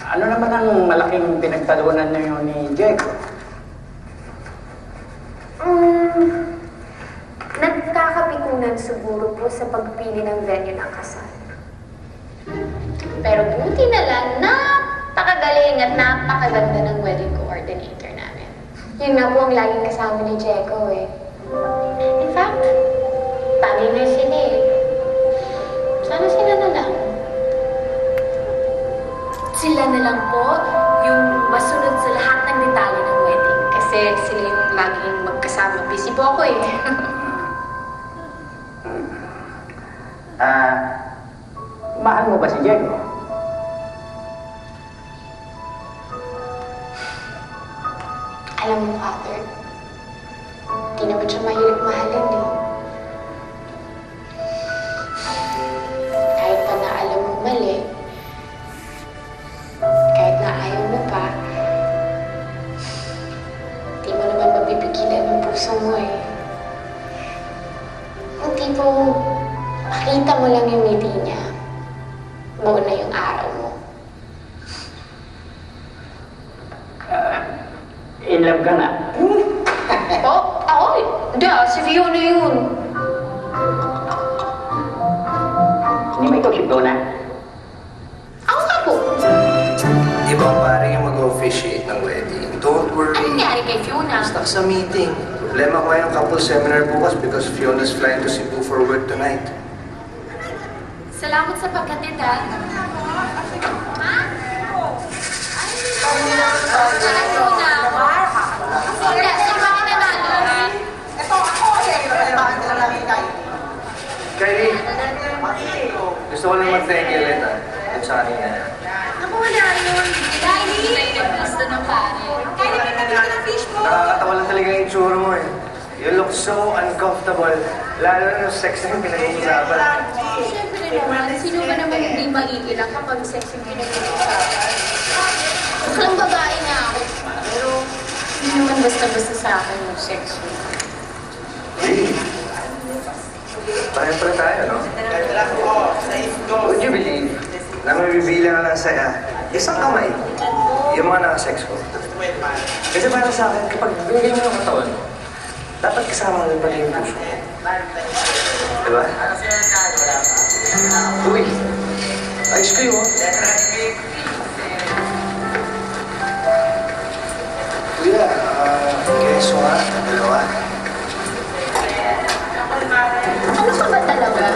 Ano naman ang malaking pinagtalunan niyo ni Diego? Nagkakapikunan siguro po sa pagpili ng venue ng kasal. Pero buti na lang, napakagaling at napakaganda ng wedding coordinator namin. Yun nga po ang laging kasama ni Diego eh. In fact, bagay na sila eh. Sana sila na lang. Sila na lang po yung masunod sa lahat ng detalye ng wedding. Kasi sila yung laging magkasama. Busy po ako eh. Mahal mo ba si Diego? Alam mo, Father, di naman siya mahilig mahalin eh. Kahit pa na alam mo mali, kahit na ayaw mo pa, di mo naman mapipigilan ng puso mo eh. Yung tipong makita mo lang yung ngiti niya, buo na yung araw mo. In love ka na? Oh, ako eh. Hindi si Fiona yun. Hindi mo ikaw si Fiona? Ako nga po. Di ba ang pare yung mag-officiate ng wedding? Don't worry. Anong nangyari kay Fiona? Stuck sa meeting. Problema ko yung couple seminar bukas because Fiona's flying to Cebu for work tonight. Salamat sa pagkatid, ha? Kylie, gusto ko lang mag-thank you ulit At sa kanina. Naku, wala yun. Kylie! Gusto ng pare. Kylie, may pamit ka ng fish mo. Nakakatawa lang talaga yung itsura mo eh. You look so uncomfortable. Lalo na yung sex na yung pinag-uusapan. Siyempre naman, sino ba naman hindi maiilang kapag sex yung pinag-uusapan? Baklang babae nga ako. Pero hindi naman basta-basta sa akin yung sex mo. Hey, pareho tayo, no? Would you believe na mabibilang lang saya isang kamay yung mga nakasex ko? Kasi para sa akin, kapag binigay mo ng katawan, dapat kasama mo pala yung puso mo. Diba? Uy, Ayos kayo. Kuya, keso ha, dalawa. Ano ka ba talaga?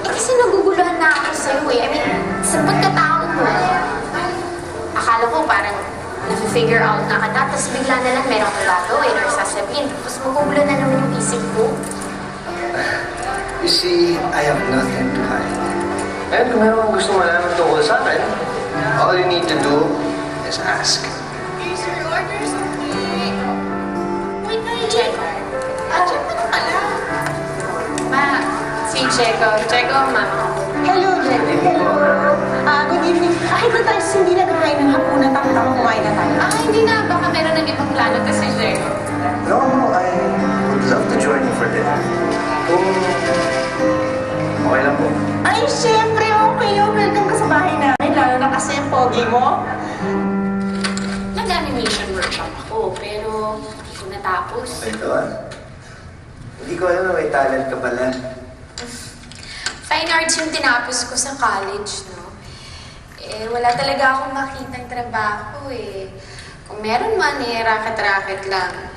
Kasi naguguluhan na ako sa'yo eh. I mean, sa pagkatao mo, akala ko parang na-figure out na kita, tapos bigla na lang meron kang gagawin or sasabihin, tapos magugulo na naman yung isip ko. You see, I have nothing to hide. And kung meron kang gusto malaman tungkol sa akin, all you need to do is ask. Wait na yung Checo. Checo na pala. Ma, si Checo. Checo, ma. Hello, Jenny. Good evening. Kahit na tayo hindi nagkakain ng hapunan, tama kumain na tayo. Hindi na. Baka meron ng ibang plano to si Checo. No, I would love to join you for dinner. Kung okay lang po. Ay, syempre, okay yun. Welcome ka sa bahay namin. Lalo na kasi ang pogi mo. Nag-animation workshop ako, pero hindi ko natapos. Ito hindi ko alam na may talent ka pala. Fine arts yung tinapos ko sa college, no? Eh, wala talaga akong makitang trabaho, eh. Kung meron man, eh, racket-racket lang.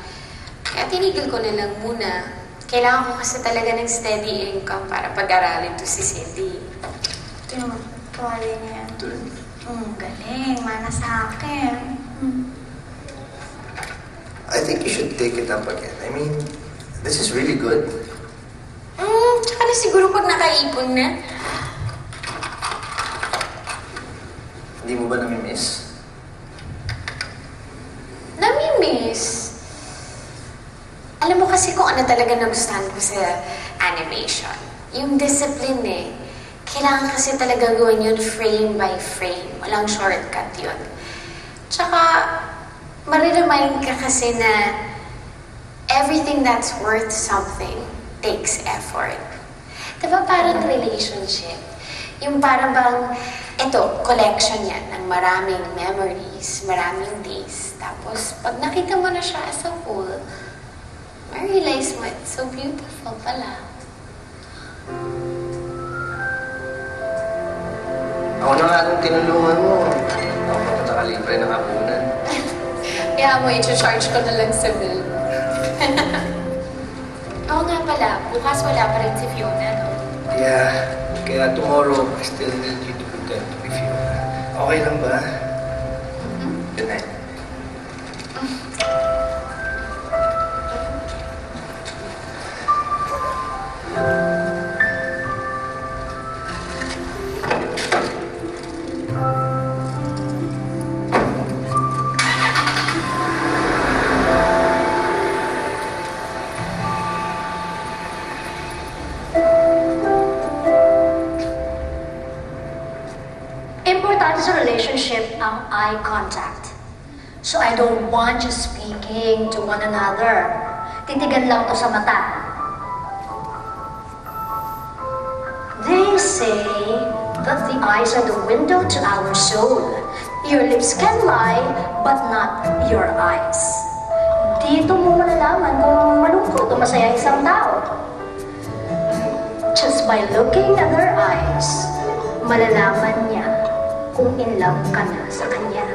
Kaya tinigil ko na lang muna. Kailangan ko kasi talaga ng steady income para pag-aralin to si Cindy. Ito yung tuwali niya. Galing. Mana sa akin. I think you should take it up again. I mean, this is really good. Tsaka na siguro pag nakaipon na. Hindi mo ba nami-miss? Nami-miss. Alam mo kasi kung ano talaga nagustuhan ko sa animation. Yung discipline eh. Kailangan kasi talaga gawin yun frame by frame. Walang shortcut yun. Tsaka, mariremind ka kasi na everything that's worth something takes effort. Diba parang relationship? Yung parang bang, eto, collection yan ng maraming memories, maraming days. Tapos, pag nakita mo na siya as a whole, ma-realize mo, it's so beautiful pala. Ako na nga nung tinulungan mo. Ako pa nakalibre ng hapunan. Kaya mo, i-charge ko na lang sa bill. Oo nga pala, bukas wala pa rin si Fiona, no? Yeah, kaya tomorrow, I still need you to pretend to be Fiona. Okay lang ba? Good night. Importante sa relationship ang eye contact. So I don't want you speaking to one another. Titigan lang to sa mata. They say that the eyes are the window to our soul. Your lips can lie, but not your eyes. Dito mo malalaman kung malungkot o masaya isang tao. Just by looking at their eyes, malalaman niya kung in love ka na sa kanya.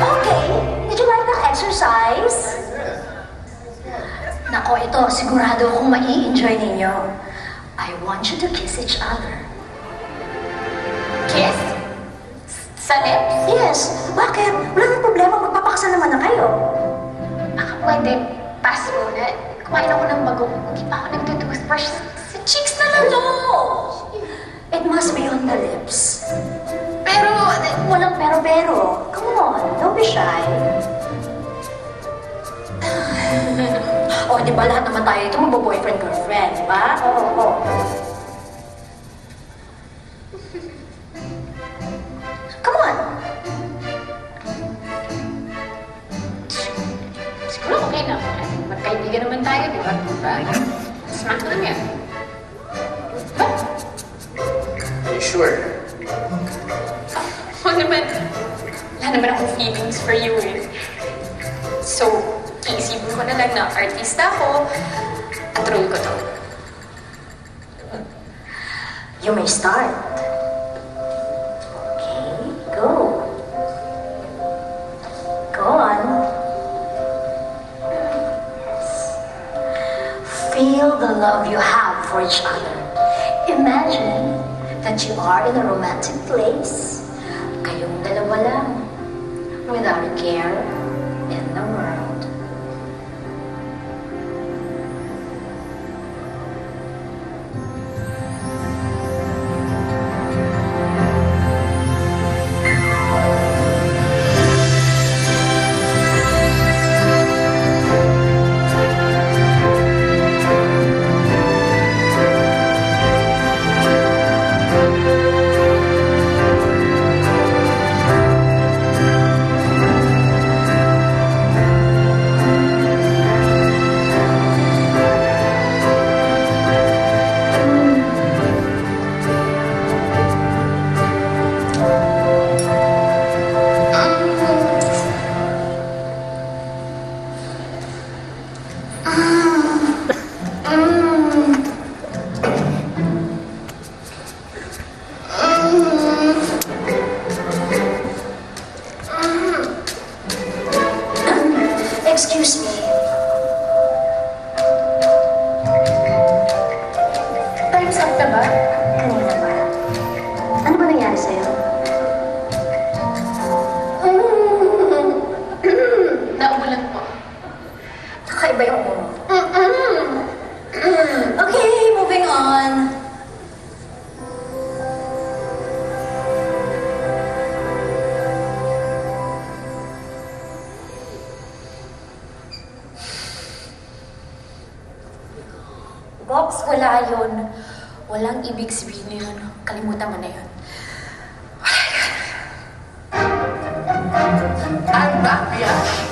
Okay, did you like that exercise? Nako, ito, sigurado akong mai-enjoy ninyo. I want you to kiss each other. Kiss? Sa lips? Yes. Bakit? Wala nang problema. Magpapakasal naman na kayo. Baka pwede, pass muna. Kumain ako ng bagong. Hindi pa ako nagtutoothbrush. Sa cheeks na lang. No! It must be on the lips. Pero, Walang pero-pero. Come on, don't be shy. O, di ba lahat naman tayo ito magbo-boyfriend-girlfriend, di ba? Oo. Come on. siguro okay na. Magkaibigan naman tayo, di ba? Smack lang yan. Ba? naman akong feelings for you eh. So, iisipin ko na lang na artista ako at role ko to. You may start. Okay, go. Go on. Yes. Feel the love you have for each other. Imagine that you are in a romantic place. Kayong dalawa lang. Without a care in the world. Excuse me. Time's up na ba? Kanina ba? Ano ba nangyari sa'yo? Nauulan po. Kakaiba yung ulo. Okay, moving on. Box, wala yun. Walang ibig sabihin yun. Kalimutan mo na yun. I'm back, Biash.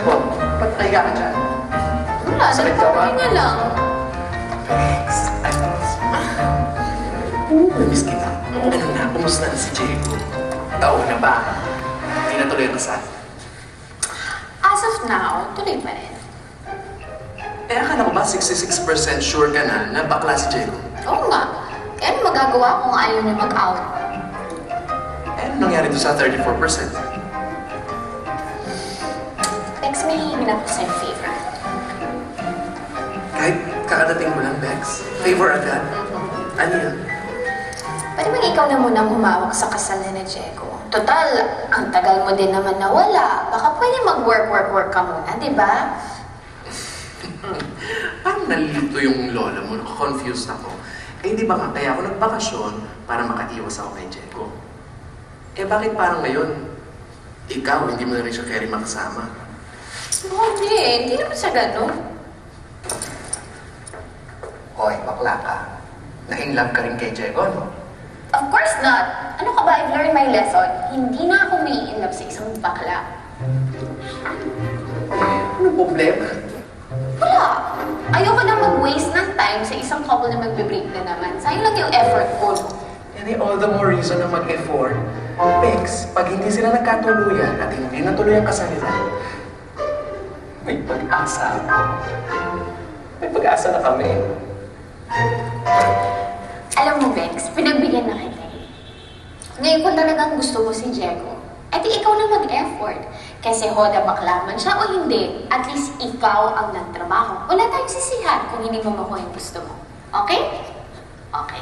Oh, ba't nahiga ka dyan? Wala, Sakit ka ba? nagpapahinga lang. Bex, I miss kita. Ano na, kumusta na si Diego? Taon na ba? Hindi na tuloy ang kasal. As of now, tuloy pa rin. Eh, akala ko ba 66% sure ka na bakla si Diego? Oo nga. Kaya ano magagawa kung ayaw niya mag-out? Eh, ano nangyari doon sa 34%? Bex, may hihingin ako sa'yo favor. Kahit kakadating mo lang, Bex. Favor agad. Ano yun? Pwede bang ikaw na munang humawak sa kasal ni Diego? Total, ang tagal mo din naman nawala. Baka pwede mag-work ka muna, di ba? Parang nalilito yung lola mo. Confused ako. Eh, di ba nga kaya ako nagbakasyon para makaiwas ako kay Diego? Eh, bakit parang ngayon, ikaw, hindi mo na rin siya carry makasama? Hindi naman siya gano'n. Hoy, bakla ka. Na-inlove ka rin kay Diego, no? Of course not. Ano ka ba? I've learned my lesson. Hindi na ako may in love sa isang bakla. Ano problema? Wala. Ayoko na mag-waste ng time sa isang couple na magbe-break na naman. Sayang lang yung effort ko. Yan ay all the more reason na mag-effort. Bex, pag hindi sila nagkatuluyan at hindi natuloy ang kasal nila, may pag-asa ako. May pag-asa na kami. Alam mo, Bex, pinagbigyan na kita. Ngayon kung talagang gusto mo si Diego, edi ikaw na mag-effort. Kasi hoda bakla man siya o hindi, at least ikaw ang nagtrabaho. Wala tayong sisihan kung hindi mo makuha yung gusto mo. Okay? Okay.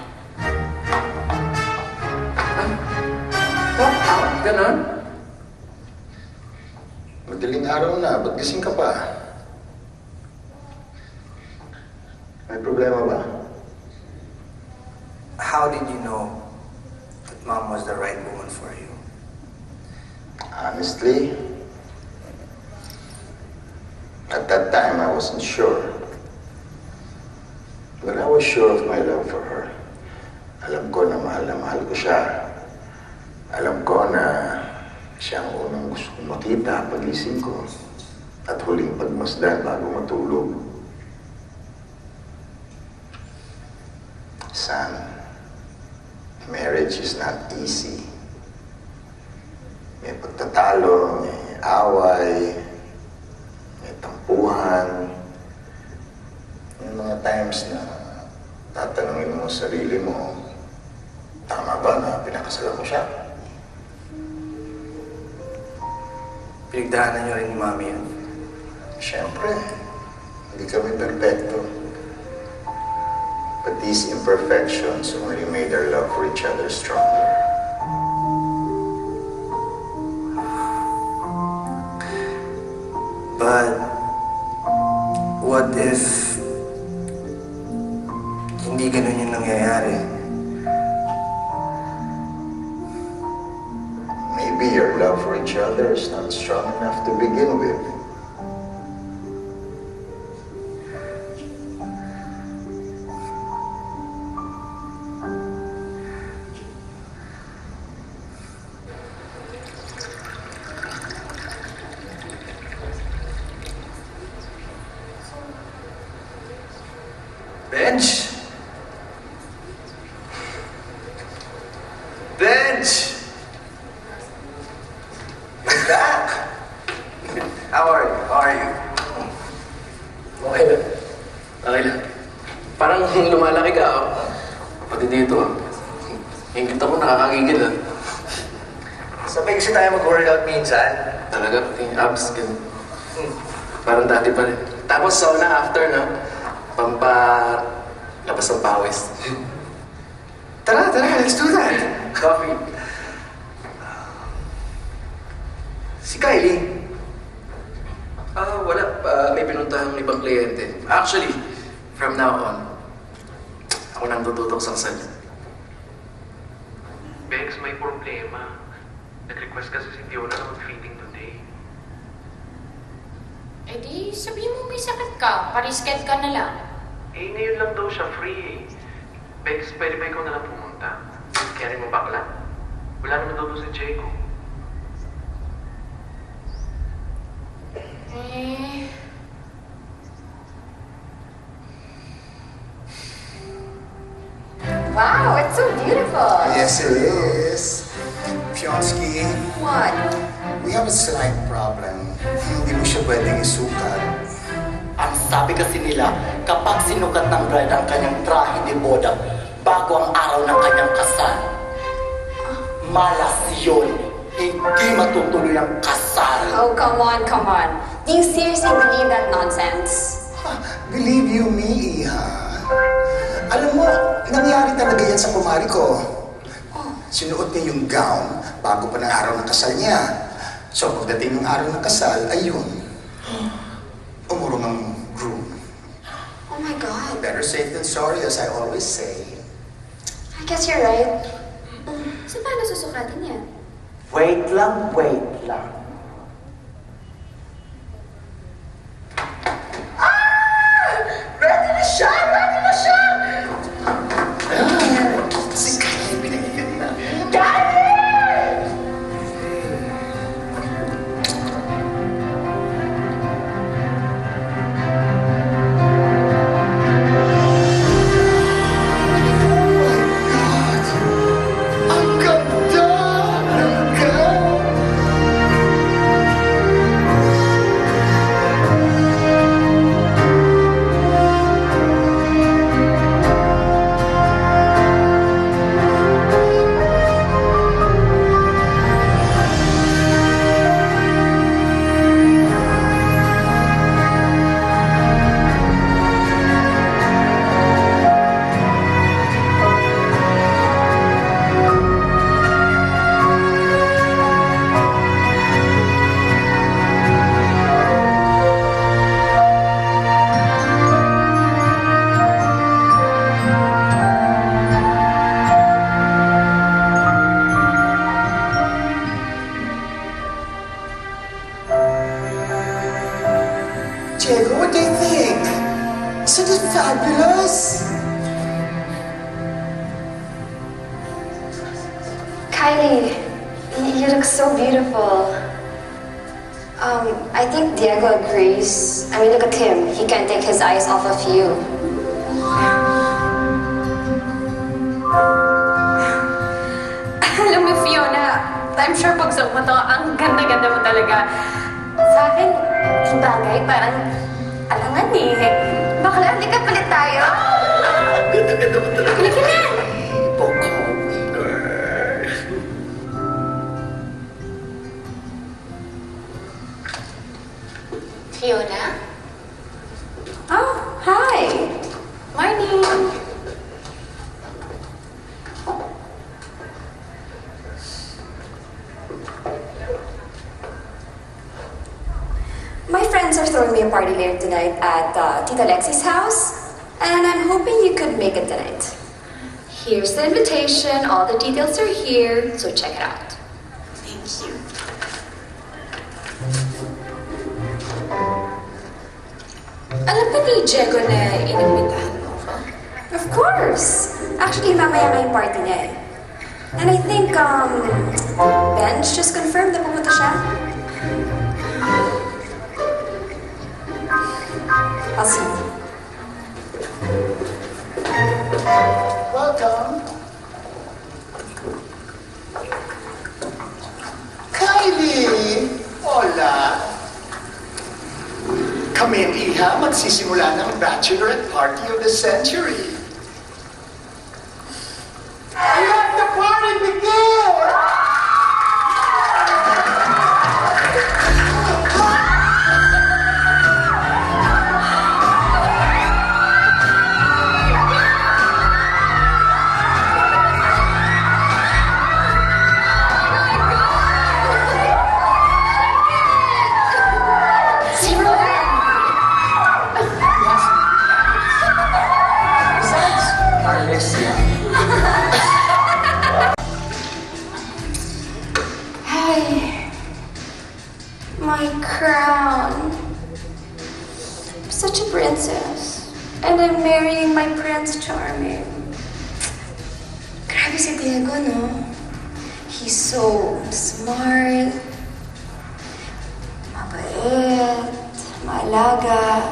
Walk out? Ganon? Madaling araw na, ba't gising ka pa? May problema ba? How did you know that Mom was the right woman for you? Honestly, at that time I wasn't sure. But I was sure of my love for her. Alam ko na mahal ko siya. Alam ko na siya ang unang gusto kong makita pagising ko at huling pagmasdan bago matulog. Son, marriage is not easy. May pagtatalo, may away, may tampuhan. May mga times na tatanungin mo sa sarili mo, tama ba na pinakasalan mo siya? Pinagdaanan niyo rin ni Mami yan. Siyempre, hindi kami perfecto. But these imperfections only made our love for each other stronger. But what if hindi ganun yung nangyayari? Maybe your love for each other is not strong enough to begin with. Bench! Bench! You're back! How are you? How are you? Okay lang. Okay lang. Parang lumalaki ka, oh. Pati dito, ah. Ingit ako, nakakagigil, ah. Sabay kasi tayo mag-workout minsan. Talaga, pati yung abs, ganun. Parang dati pa rin. Tapos sauna after, no? Labas ng pawis. Tara, let's do that. Coffee. Si Kylie. Wala. May pinuntahang ibang kliyente. Actually, from now on, ako nang tututok sa kasal. Bex, may problema. Nag-request kasi si Fiona na mag-fitting today. Eh di, sabihin mo may sakit ka. Parisked ka na lang. Eh, ngayon lang daw siya free eh. Bex, pwede ba ikaw na lang pumunta? Kaya rin mo bakla. Wala naman daw doon si Diego. Eh... Wow, it's so beautiful. Yes, it is. Fionsky, What? we have a slight problem. Hindi mo siya pwedeng isukat. Ang sabi kasi nila, kapag sinukat ng bride ang kanyang trahe de boda bago ang araw ng kanyang kasal, malas yun. Hindi matutuloy ang kasal. Oh, come on, come on. Do you seriously believe that nonsense? Believe you me, Iha. Alam mo, nangyari talaga yan sa kumari ko. Sinuot niya yung gown bago pa ng araw ng kasal niya. So pagdating ng araw ng kasal, ayun. Umurong ang groom. Oh my God. Better safe than sorry, as I always say. I guess you're right. So paano susukatin yan? Wait lang, wait lang. Ready na siya! Ready na siya! Si Kylie, pinaiyan na. Diego, what do you think? Isn't it fabulous? Kylie, you look so beautiful. I think Diego agrees. I mean, look at him. He can't take his eyes off of you. Alam mo, Fiona, I'm I'm sure pag suot mo to, ang ganda-ganda mo talaga. Sa akin, yung bagay, parang alangan eh. Bakla, hindi ka palit tayo. Ganda-ganda mo talaga. Halika na! Fiona? Oh, hi. Morning! My friends are throwing me a party later tonight at Tita Lexi's house, and I'm hoping you could make it tonight. Here's the invitation. All the details are here, so check it out. Thank you. Alam ba ni Diego na inimbitahan mo ako? Of course! Actually, mamaya nga yung party niya eh. And I think, Benj just confirmed na pumunta siya. I'll see you. Welcome. Kylie! Hola! Kami ang iha, magsisimula ng bachelorette party of the century. Let the party begin! My crown. I'm such a princess. And I'm marrying my Prince Charming. Grabe si Diego, no? He's so smart, mabait, maalaga.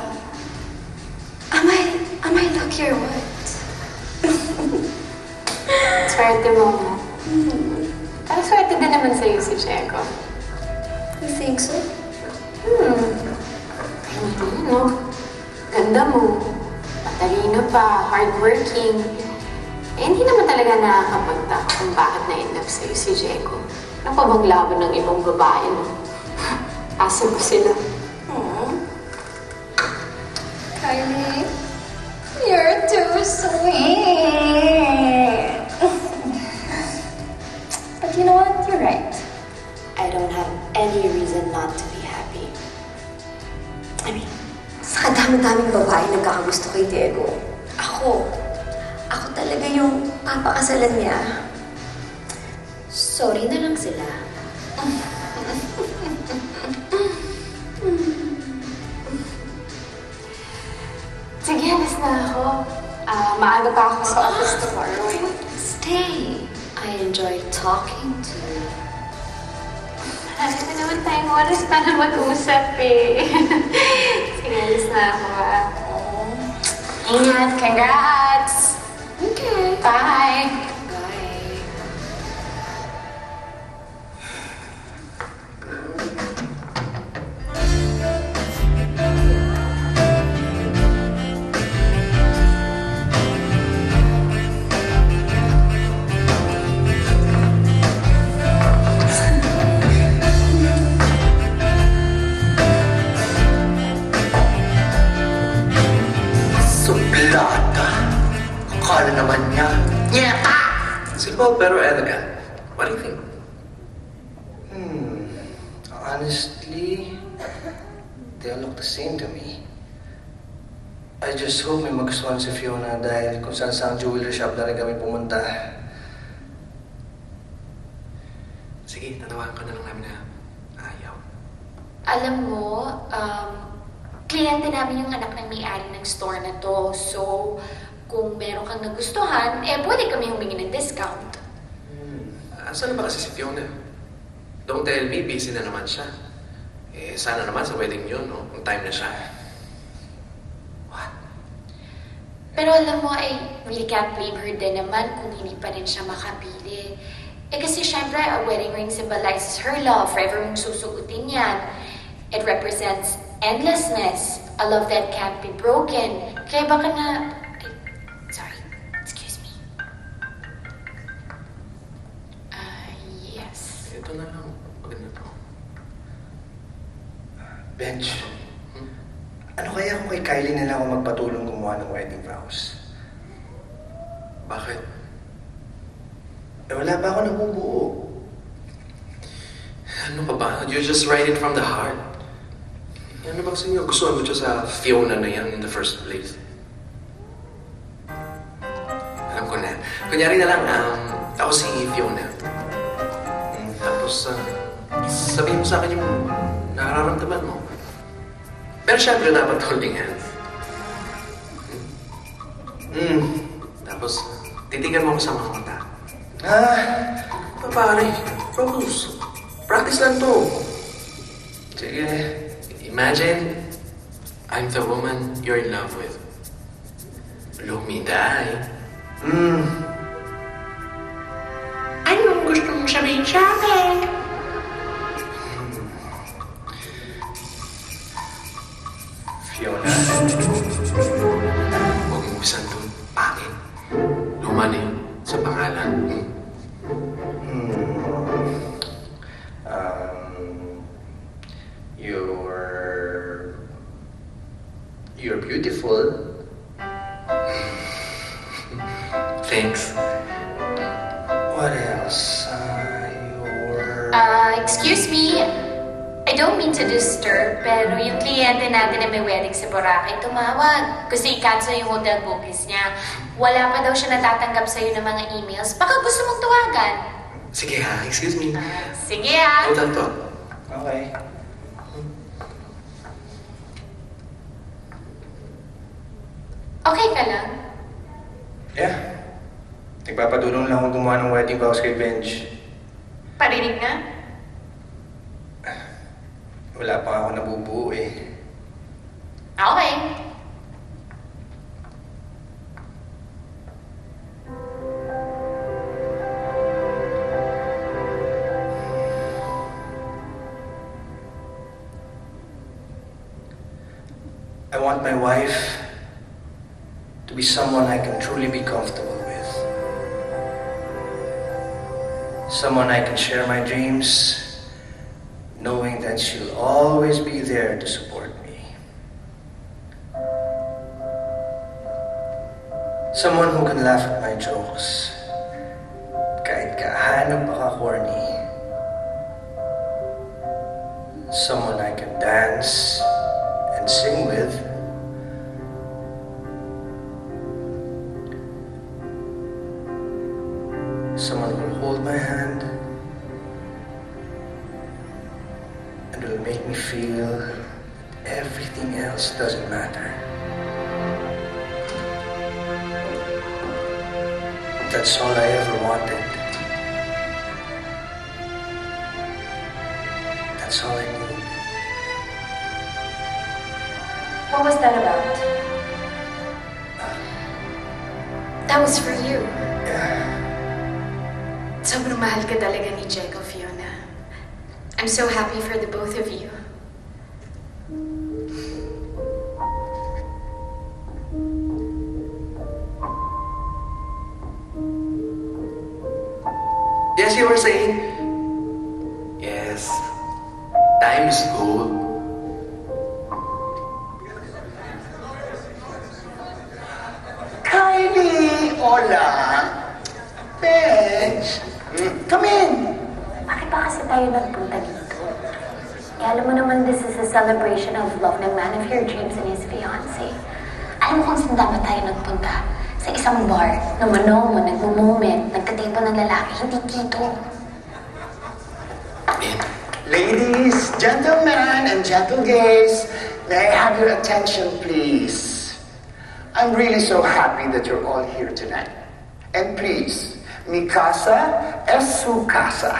Am I lucky or what? Swerte mo nga. Parang swerte din naman sa'yo si Diego. You think so? No? Ganda mo. Matalino pa, hardworking. Eh, hindi naman talaga nakakapagtaka kung bakit na-in-love sa'yo si Diego. Ano pa bang laban ng ibang babae, no? Asa ba sila? Kylie, you're too sweet. But you know what? You're right. I don't have any reason not to be happy. I mean, sa kadami-daming babae nagkakagusto kay Diego, ako talaga yung papakasalan niya. Sorry na lang sila. Sige, alis na ako. Maaga pa ako sa office tomorrow. Stay. I enjoy talking to you. Marami na naman tayong oras para mag-usap eh. Sige, alis na ako Ingat, congrats! Okay. Bye! Bye. Suplata. Akala naman niya. Nyeta! Simple pero elegant. What do you think? Honestly, they all look the same to me. I just hope may magustuhan si Fiona dahil kung saan sa jewelry shop na rin kami pumunta. Sige, tatawagan ka na lang namin na ayaw. Alam mo, kliyente namin yung anak ng may-ari ng store na to. So, kung meron kang nagustuhan, pwede kami humingi ng discount. Asan na ba kasi si Fiona? Don't tell me, busy na naman siya. Sana naman sa wedding yun, no? Kung time na siya. Pero alam mo, I really can't blame her din naman kung hindi pa rin siya makabili. Eh kasi syempre, a wedding ring symbolizes her love. Forever mong susugutin yan. It represents endlessness, a love that can't be broken. Kaya baka na... Sorry, excuse me. Yes. Ito na lang. Maganda to. Bench, ano kaya kung kay Kylie na lang ako magpatulong gumawa ng wedding vows? Bakit? Eh, wala pa ako nabubuo. Ano ka ba? You just write it from the heart. Ano ba kasi gusto mo siya sa Fiona na yan in the first place? Alam ko na. Kunyari na lang, ako si Fiona. Tapos, sabihin mo sa akin yung nararamdaman mo. Pero syempre dapat holding hands. Tapos, titigan mo ko sa mga mata. Pare, focus. Practice lang to. Sige. Imagine, I'm the woman you're in love with. Look me in the eye. Anong gusto mong sabihin sa akin? Fiona? Huwag mo bisan doon. Pangit. Luma na yun sa pangalan. You're beautiful. Thanks. What else? Excuse me. I don't mean to disturb, pero yung kliyente natin na may wedding sa Boracay tumawag. Kasi i-cancel yung hotel bookings niya. Wala pa daw siya natatanggap sa'yo ng mga emails. Baka gusto mong tuwagan. Sige ha, excuse me. Sige ha. Hold on to. Okay. Okay ka lang? Yeah. Nagpapadulong lang ako gumawa ng wedding vows kay Benj. Parinig na? Wala pa ako nabubuo eh. Okay. I want my wife to be someone I can truly be comfortable with. Someone I can share my dreams, knowing that she'll always be there to support me. Someone who can laugh at my jokes, kahit kahanap pa ka-corny. Someone I can dance and sing with. Someone who will hold my hand and will make me feel that everything else doesn't matter. That's all I ever wanted. That's all I need. What was that about? That was for you. Sobrang mahal ka talaga ni Diego, Fiona. I'm so happy for the both of you. Yes, you were saying? Yes. Time is gold. Kylie! Hola! Benj! Come in! Bakit ba kasi tayo nagpunta dito? Eh, alam mo naman, this is a celebration of love ng man of your dreams and his fiancé. Alam mo kung saan dapat tayo nagpunta? Sa isang bar na manomo, nagmo-moment, nagkatipo ng lalaki, hindi dito. Ladies, gentlemen, and gentle gays, may I have your attention, please? I'm really so happy that you're all here tonight. And please, mi casa es su casa.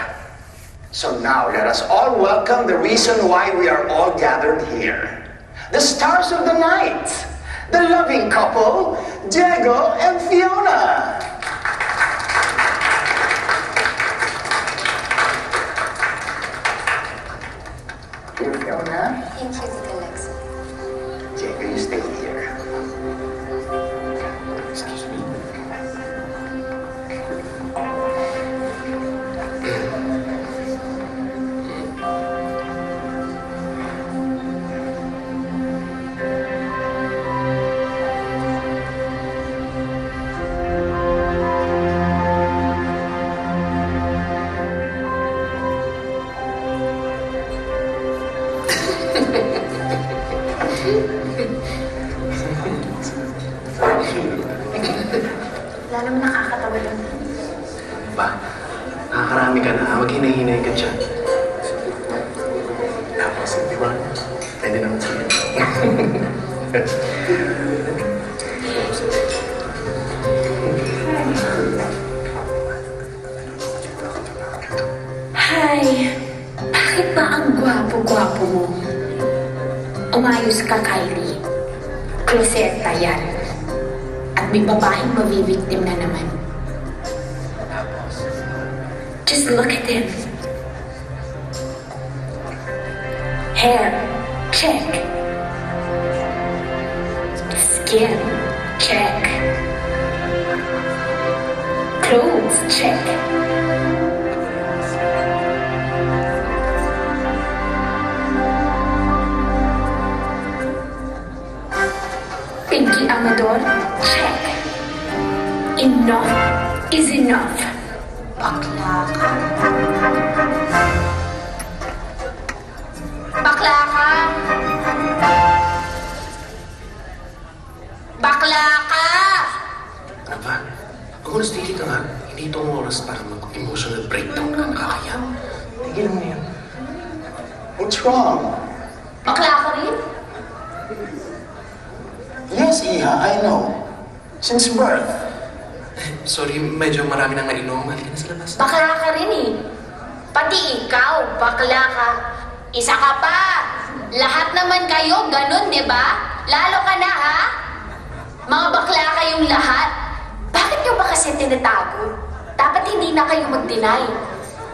So now let us all welcome the reason why we are all gathered here. The stars of the night, the loving couple, Diego and Fiona. naman nakakatawa doon. Ba, nakakarami ka na. Maghinay-hinay ka dyan. Tapos, di ba? Pwede naman sa'yo. Hi! Bakit ba ang gwapo-gwapo mo? Umayos ka, Kylie. Closeta yan. At may babaeng mabibiktim na naman. Just look at him. Hair, check. Skin, check. Clothes, check. Pinky Amador, check. Enough is enough. Bakla ka. Bakla ka. Bakla ka! Ano ba? Mag-honestly ka nga. Hindi itong oras para mag-emotional breakdown ka. Nakakaya. Tigilan mo yan. What's wrong? Bakla ka rin? Yes, Iha, I know. Since birth. Sorry, medyo marami nang nainom. Halika na sa labas. Bakla ka rin eh. Pati ikaw, bakla ka. Isa ka pa. Lahat naman kayo, ganun, di ba? Lalo ka na, ha? Mga bakla kayong lahat. Bakit nyo ba kasi tinatago? Dapat hindi na kayo mag-deny.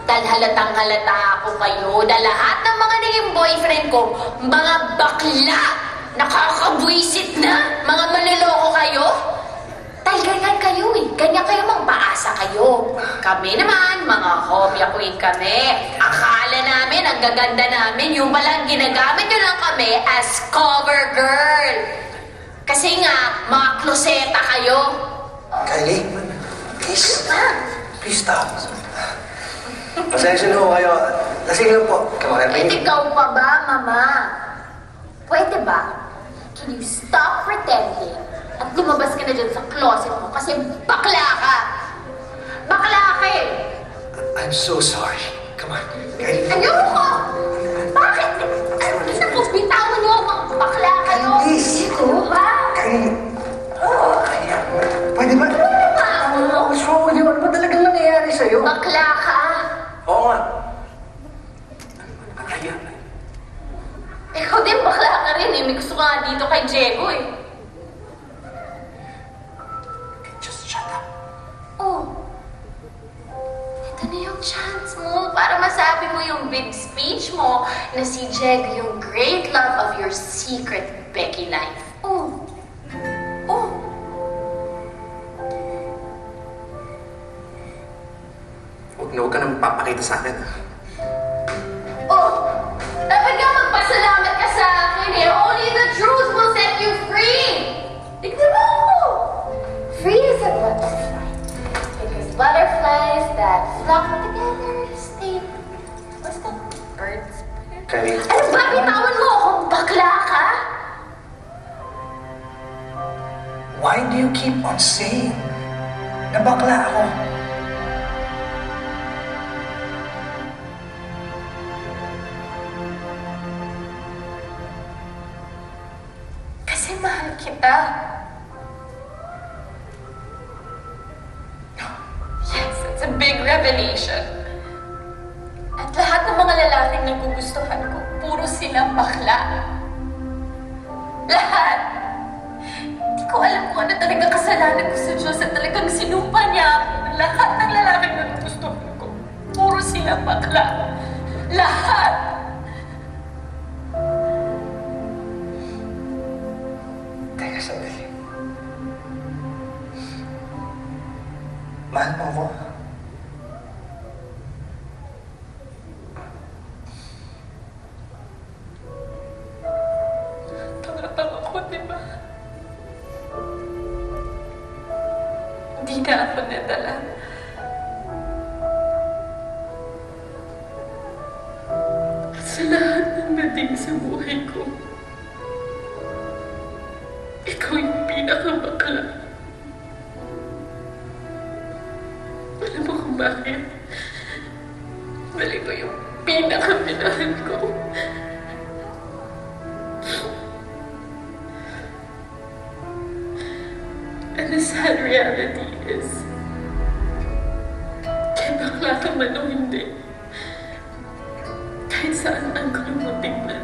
Dahil halatang halata ako kayo na lahat ng mga naging boyfriend ko, mga bakla! Nakakabwisit na! Mga manloloko kayo! Dahil ganyan kayo eh. Ganyan kayo, magpaasa kayo. Kami naman, mga hobya queen kami. Akala namin, ang gaganda namin, yung palang ginagamit nyo lang kami as cover girl. Kasi nga, mga kloseta kayo. Kylie, please. Please stop. Pasensya na ho kayo. Lasing lang po. Ikaw pa ba, Mama? Pwede ba? Can you stop pretending at lumabas ka na dyan sa closet mo kasi bakla ka? Bakla ka eh! I'm so sorry. Come on. Kylie. Ayoko! Bakit? Naku, bitawan niyo ako. Bakla kayo. Please. Ito ba? Kylie. Pwede ba? What's wrong with you? Ano ba talagang nangyayari sa'yo? Bakla ka. Oo nga. Ikaw din bakla ka rin eh. May gusto ka nga dito kay Diego eh. Just shut up. Oh. Ito na yung chance mo para masabi mo yung big speech mo na si Diego yung great love of your secret Becky life. Oh. Oh. Huwag ka nang papakita sa akin. Oh. Dapat nga magpasalamat ka sa akin eh. Only the truth will set you free. Tignan mo ako. Free as a butterfly. Because butterflies that flock together stay... What's that? Birds? Kylie. Ano ba? Bitawan mo ako. Bakla ka? Why do you keep on saying na bakla ako? Kasi mahal kita. Yes, it's a big revelation. At lahat ng mga lalaking nagugustuhan ko, puro silang bakla. Lahat. Hindi ko alam kung ano talaga kasalanan ko sa Diyos at talagang sinumpa niya ako. Lahat ng lalaking nagugustuhan ko, puro silang bakla. Lahat. Teka sandali. Mahal mo ako. Tanga-tanga ko, di ba? Hindi na ako nadala. Sa lahat ng dating sa buhay ko, ikaw yung pinakabakla. Alam mo kung bakit? Dali ko yung pinakaminahal ko. And the sad reality is, kaya bakla ka man o hindi, kahit saan ang gulo mo tingnan,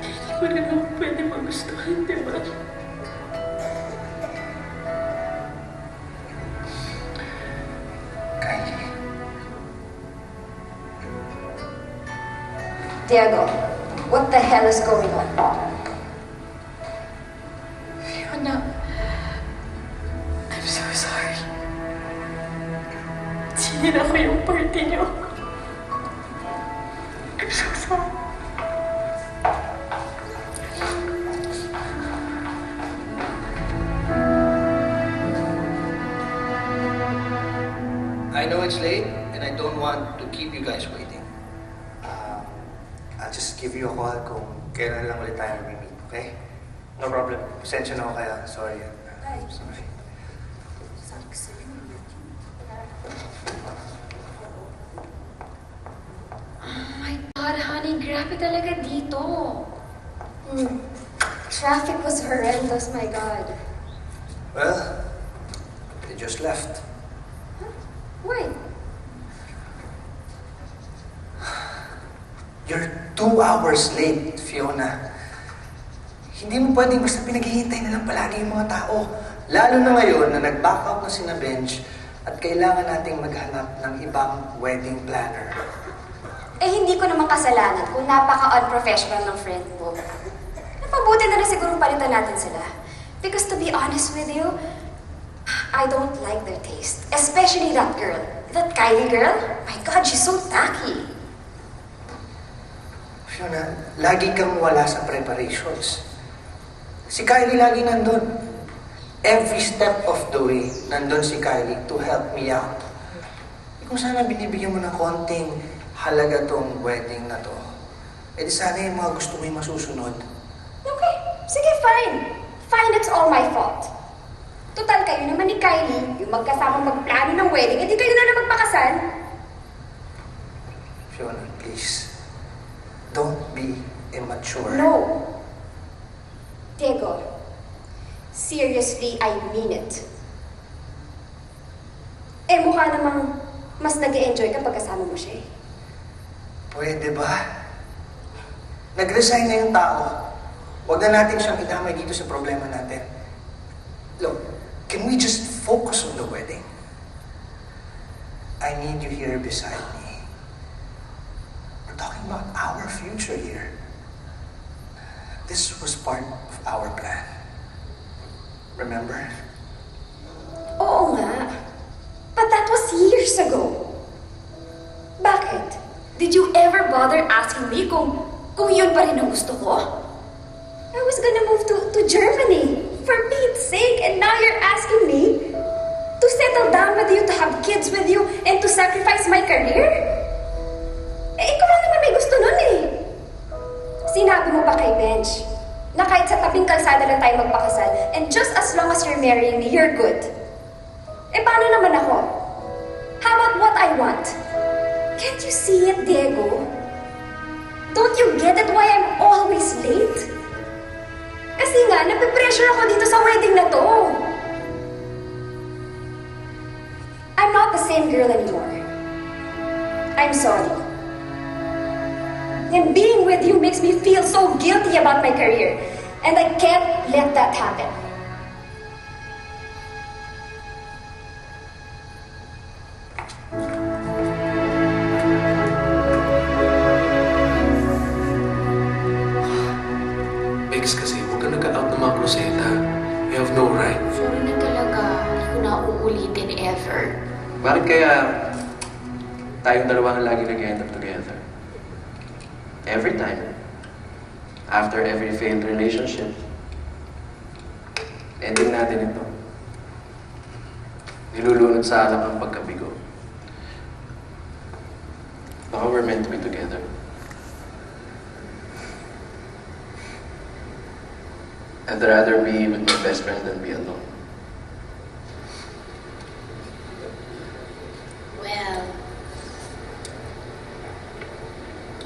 hindi mo rin ako pwede magustuhan, di ba? Kylie. Diego, what the hell is going on? Fiona, I'm so sorry. Sinira ko yung party niyo. I'm so sorry. I know it's late, and I don't want to keep you guys waiting. I'll just give you a call kung kailan lang ulit tayo mag-meet, okay? No problem. Pasensya na ako kaya. Sorry. Sorry. Oh my God, honey, grabe talaga dito. Traffic was horrendous, my God. Well, they just left. Why? You're 2 hours late, Fiona. Hindi mo pwedeng basta pinaghihintay na lang palagi yung mga tao. Lalo na ngayon na nag-back out na sina Benj at kailangan nating maghanap ng ibang wedding planner. Eh, hindi ko naman kasalanan kung napaka-unprofessional ng friend mo. Napabuti na rin siguro palitan natin sila. Because to be honest with you, I don't like their taste. Especially that girl. That Kylie girl. My God, she's so tacky. Fiona, lagi kang wala sa preparations. Si Kylie lagi nandun. Every step of the way, nandun si Kylie to help me out. Kung sana binibigyan mo ng konting halaga tong wedding na to, eh di sana yung mga gusto mo yung masusunod. Okay, sige, fine. Fine, it's all my fault. Total, kayo naman ni Kylie, yung magkasama magplano ng wedding, edi kayo na magpakasal. Fiona, please. Don't be immature. No. Diego, seriously, I mean it. Eh, mukha namang mas nag-e-enjoy kapag kasama mo siya eh. Pwede ba? Nag-resign na yung tao. Huwag na natin siyang idamay dito sa problema natin. Look, can we just focus on the wedding? I need you here beside me. We're talking about our future here. This was part of our plan. Remember? Oo nga. But that was years ago. Bakit? Did you ever bother asking me kung yun pa rin ang gusto ko? I was gonna move to Germany, for Pete's sake, and now you're asking me to settle down with you, to have kids with you, and to sacrifice my career? Eh, ikaw lang naman may gusto nun eh. Sinabi mo ba kay Benj na kahit sa tabing kalsada lang tayo magpakasal, and just as long as you're marrying me, you're good? Eh, paano naman ako? How about what I want? Can't you see it, Diego? Don't you get it why I'm always late? Kasi nga, napipressure ako dito sa wedding na to. I'm not the same girl anymore. I'm sorry. And being with you makes me feel so guilty about my career. And I can't let that happen. Bex, kasi huwag ka nag-out ng mga kruseta. You have no right. Sorry na talaga. Hindi ko na uulitin ever. Bakit kaya tayong dalawa ang lagi nag-end up together? Every time. After every failed relationship. Ending natin ito. Nilulunod sa alak ang pagkabigo. Baka we're meant to be together. I'd rather be with my best friend than be alone.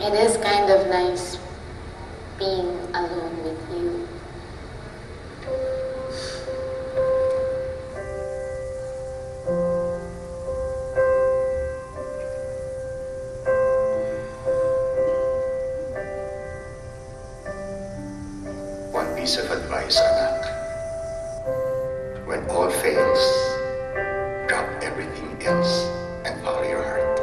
It is kind of nice being alone with you. One piece of advice, anak. When all fails, drop everything else and follow your heart.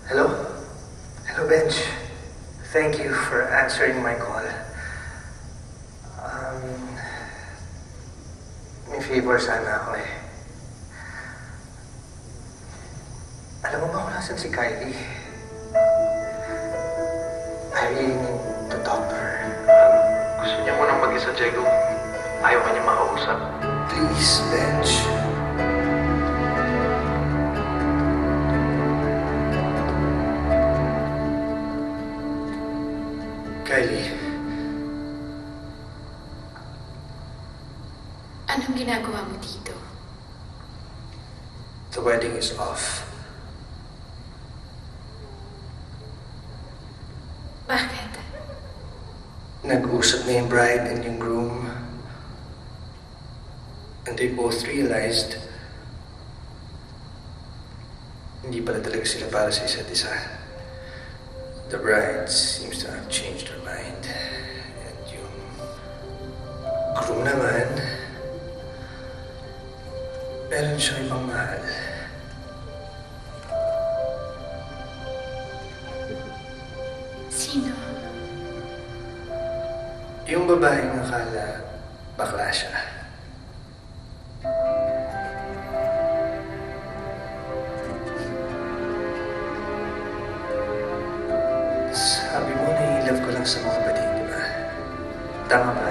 Hello? Hello, Benj. Thank you for answering my call. May favor sana ako eh. Alam mo ba kung nasan si Kylie? I really need to talk to her. Gusto niya munang mag-isa, Diego. Ayaw ka niya makausap. Please, Benj. Kylie, Anong ginagawa mo dito? the wedding is off. Bakit? Nag-usap na yung bride and yung groom. And they both realized hindi pala talaga sila para sa isa't isa. The bride seems to have changed her mind. And yung groom naman, meron siyang ibang mahal. Sino? Yung babaeng nakala bakla siya. Sabi mo na i-love ko lang sa mga kapatid, di ba? Tama ba?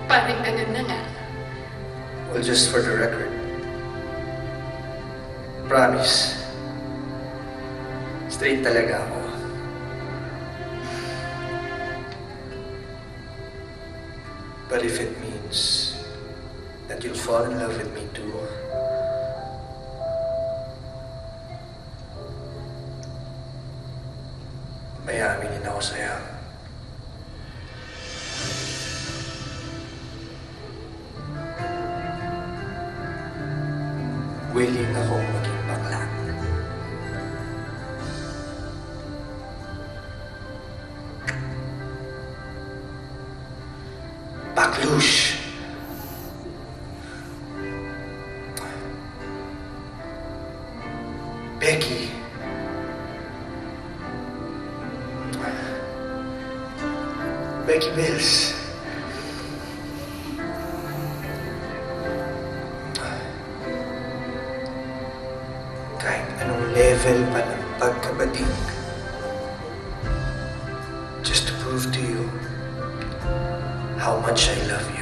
Parang ganun na nga. Well, just for the record. Promise. Straight talaga ako. But if it means that you'll fall in love with me too, may aminin ako sa'yo. Willing akong maging bakla. Baklush. Becky. Becky Mills. Kahit anong level pa ng pagkabating, just to prove to you how much I love you.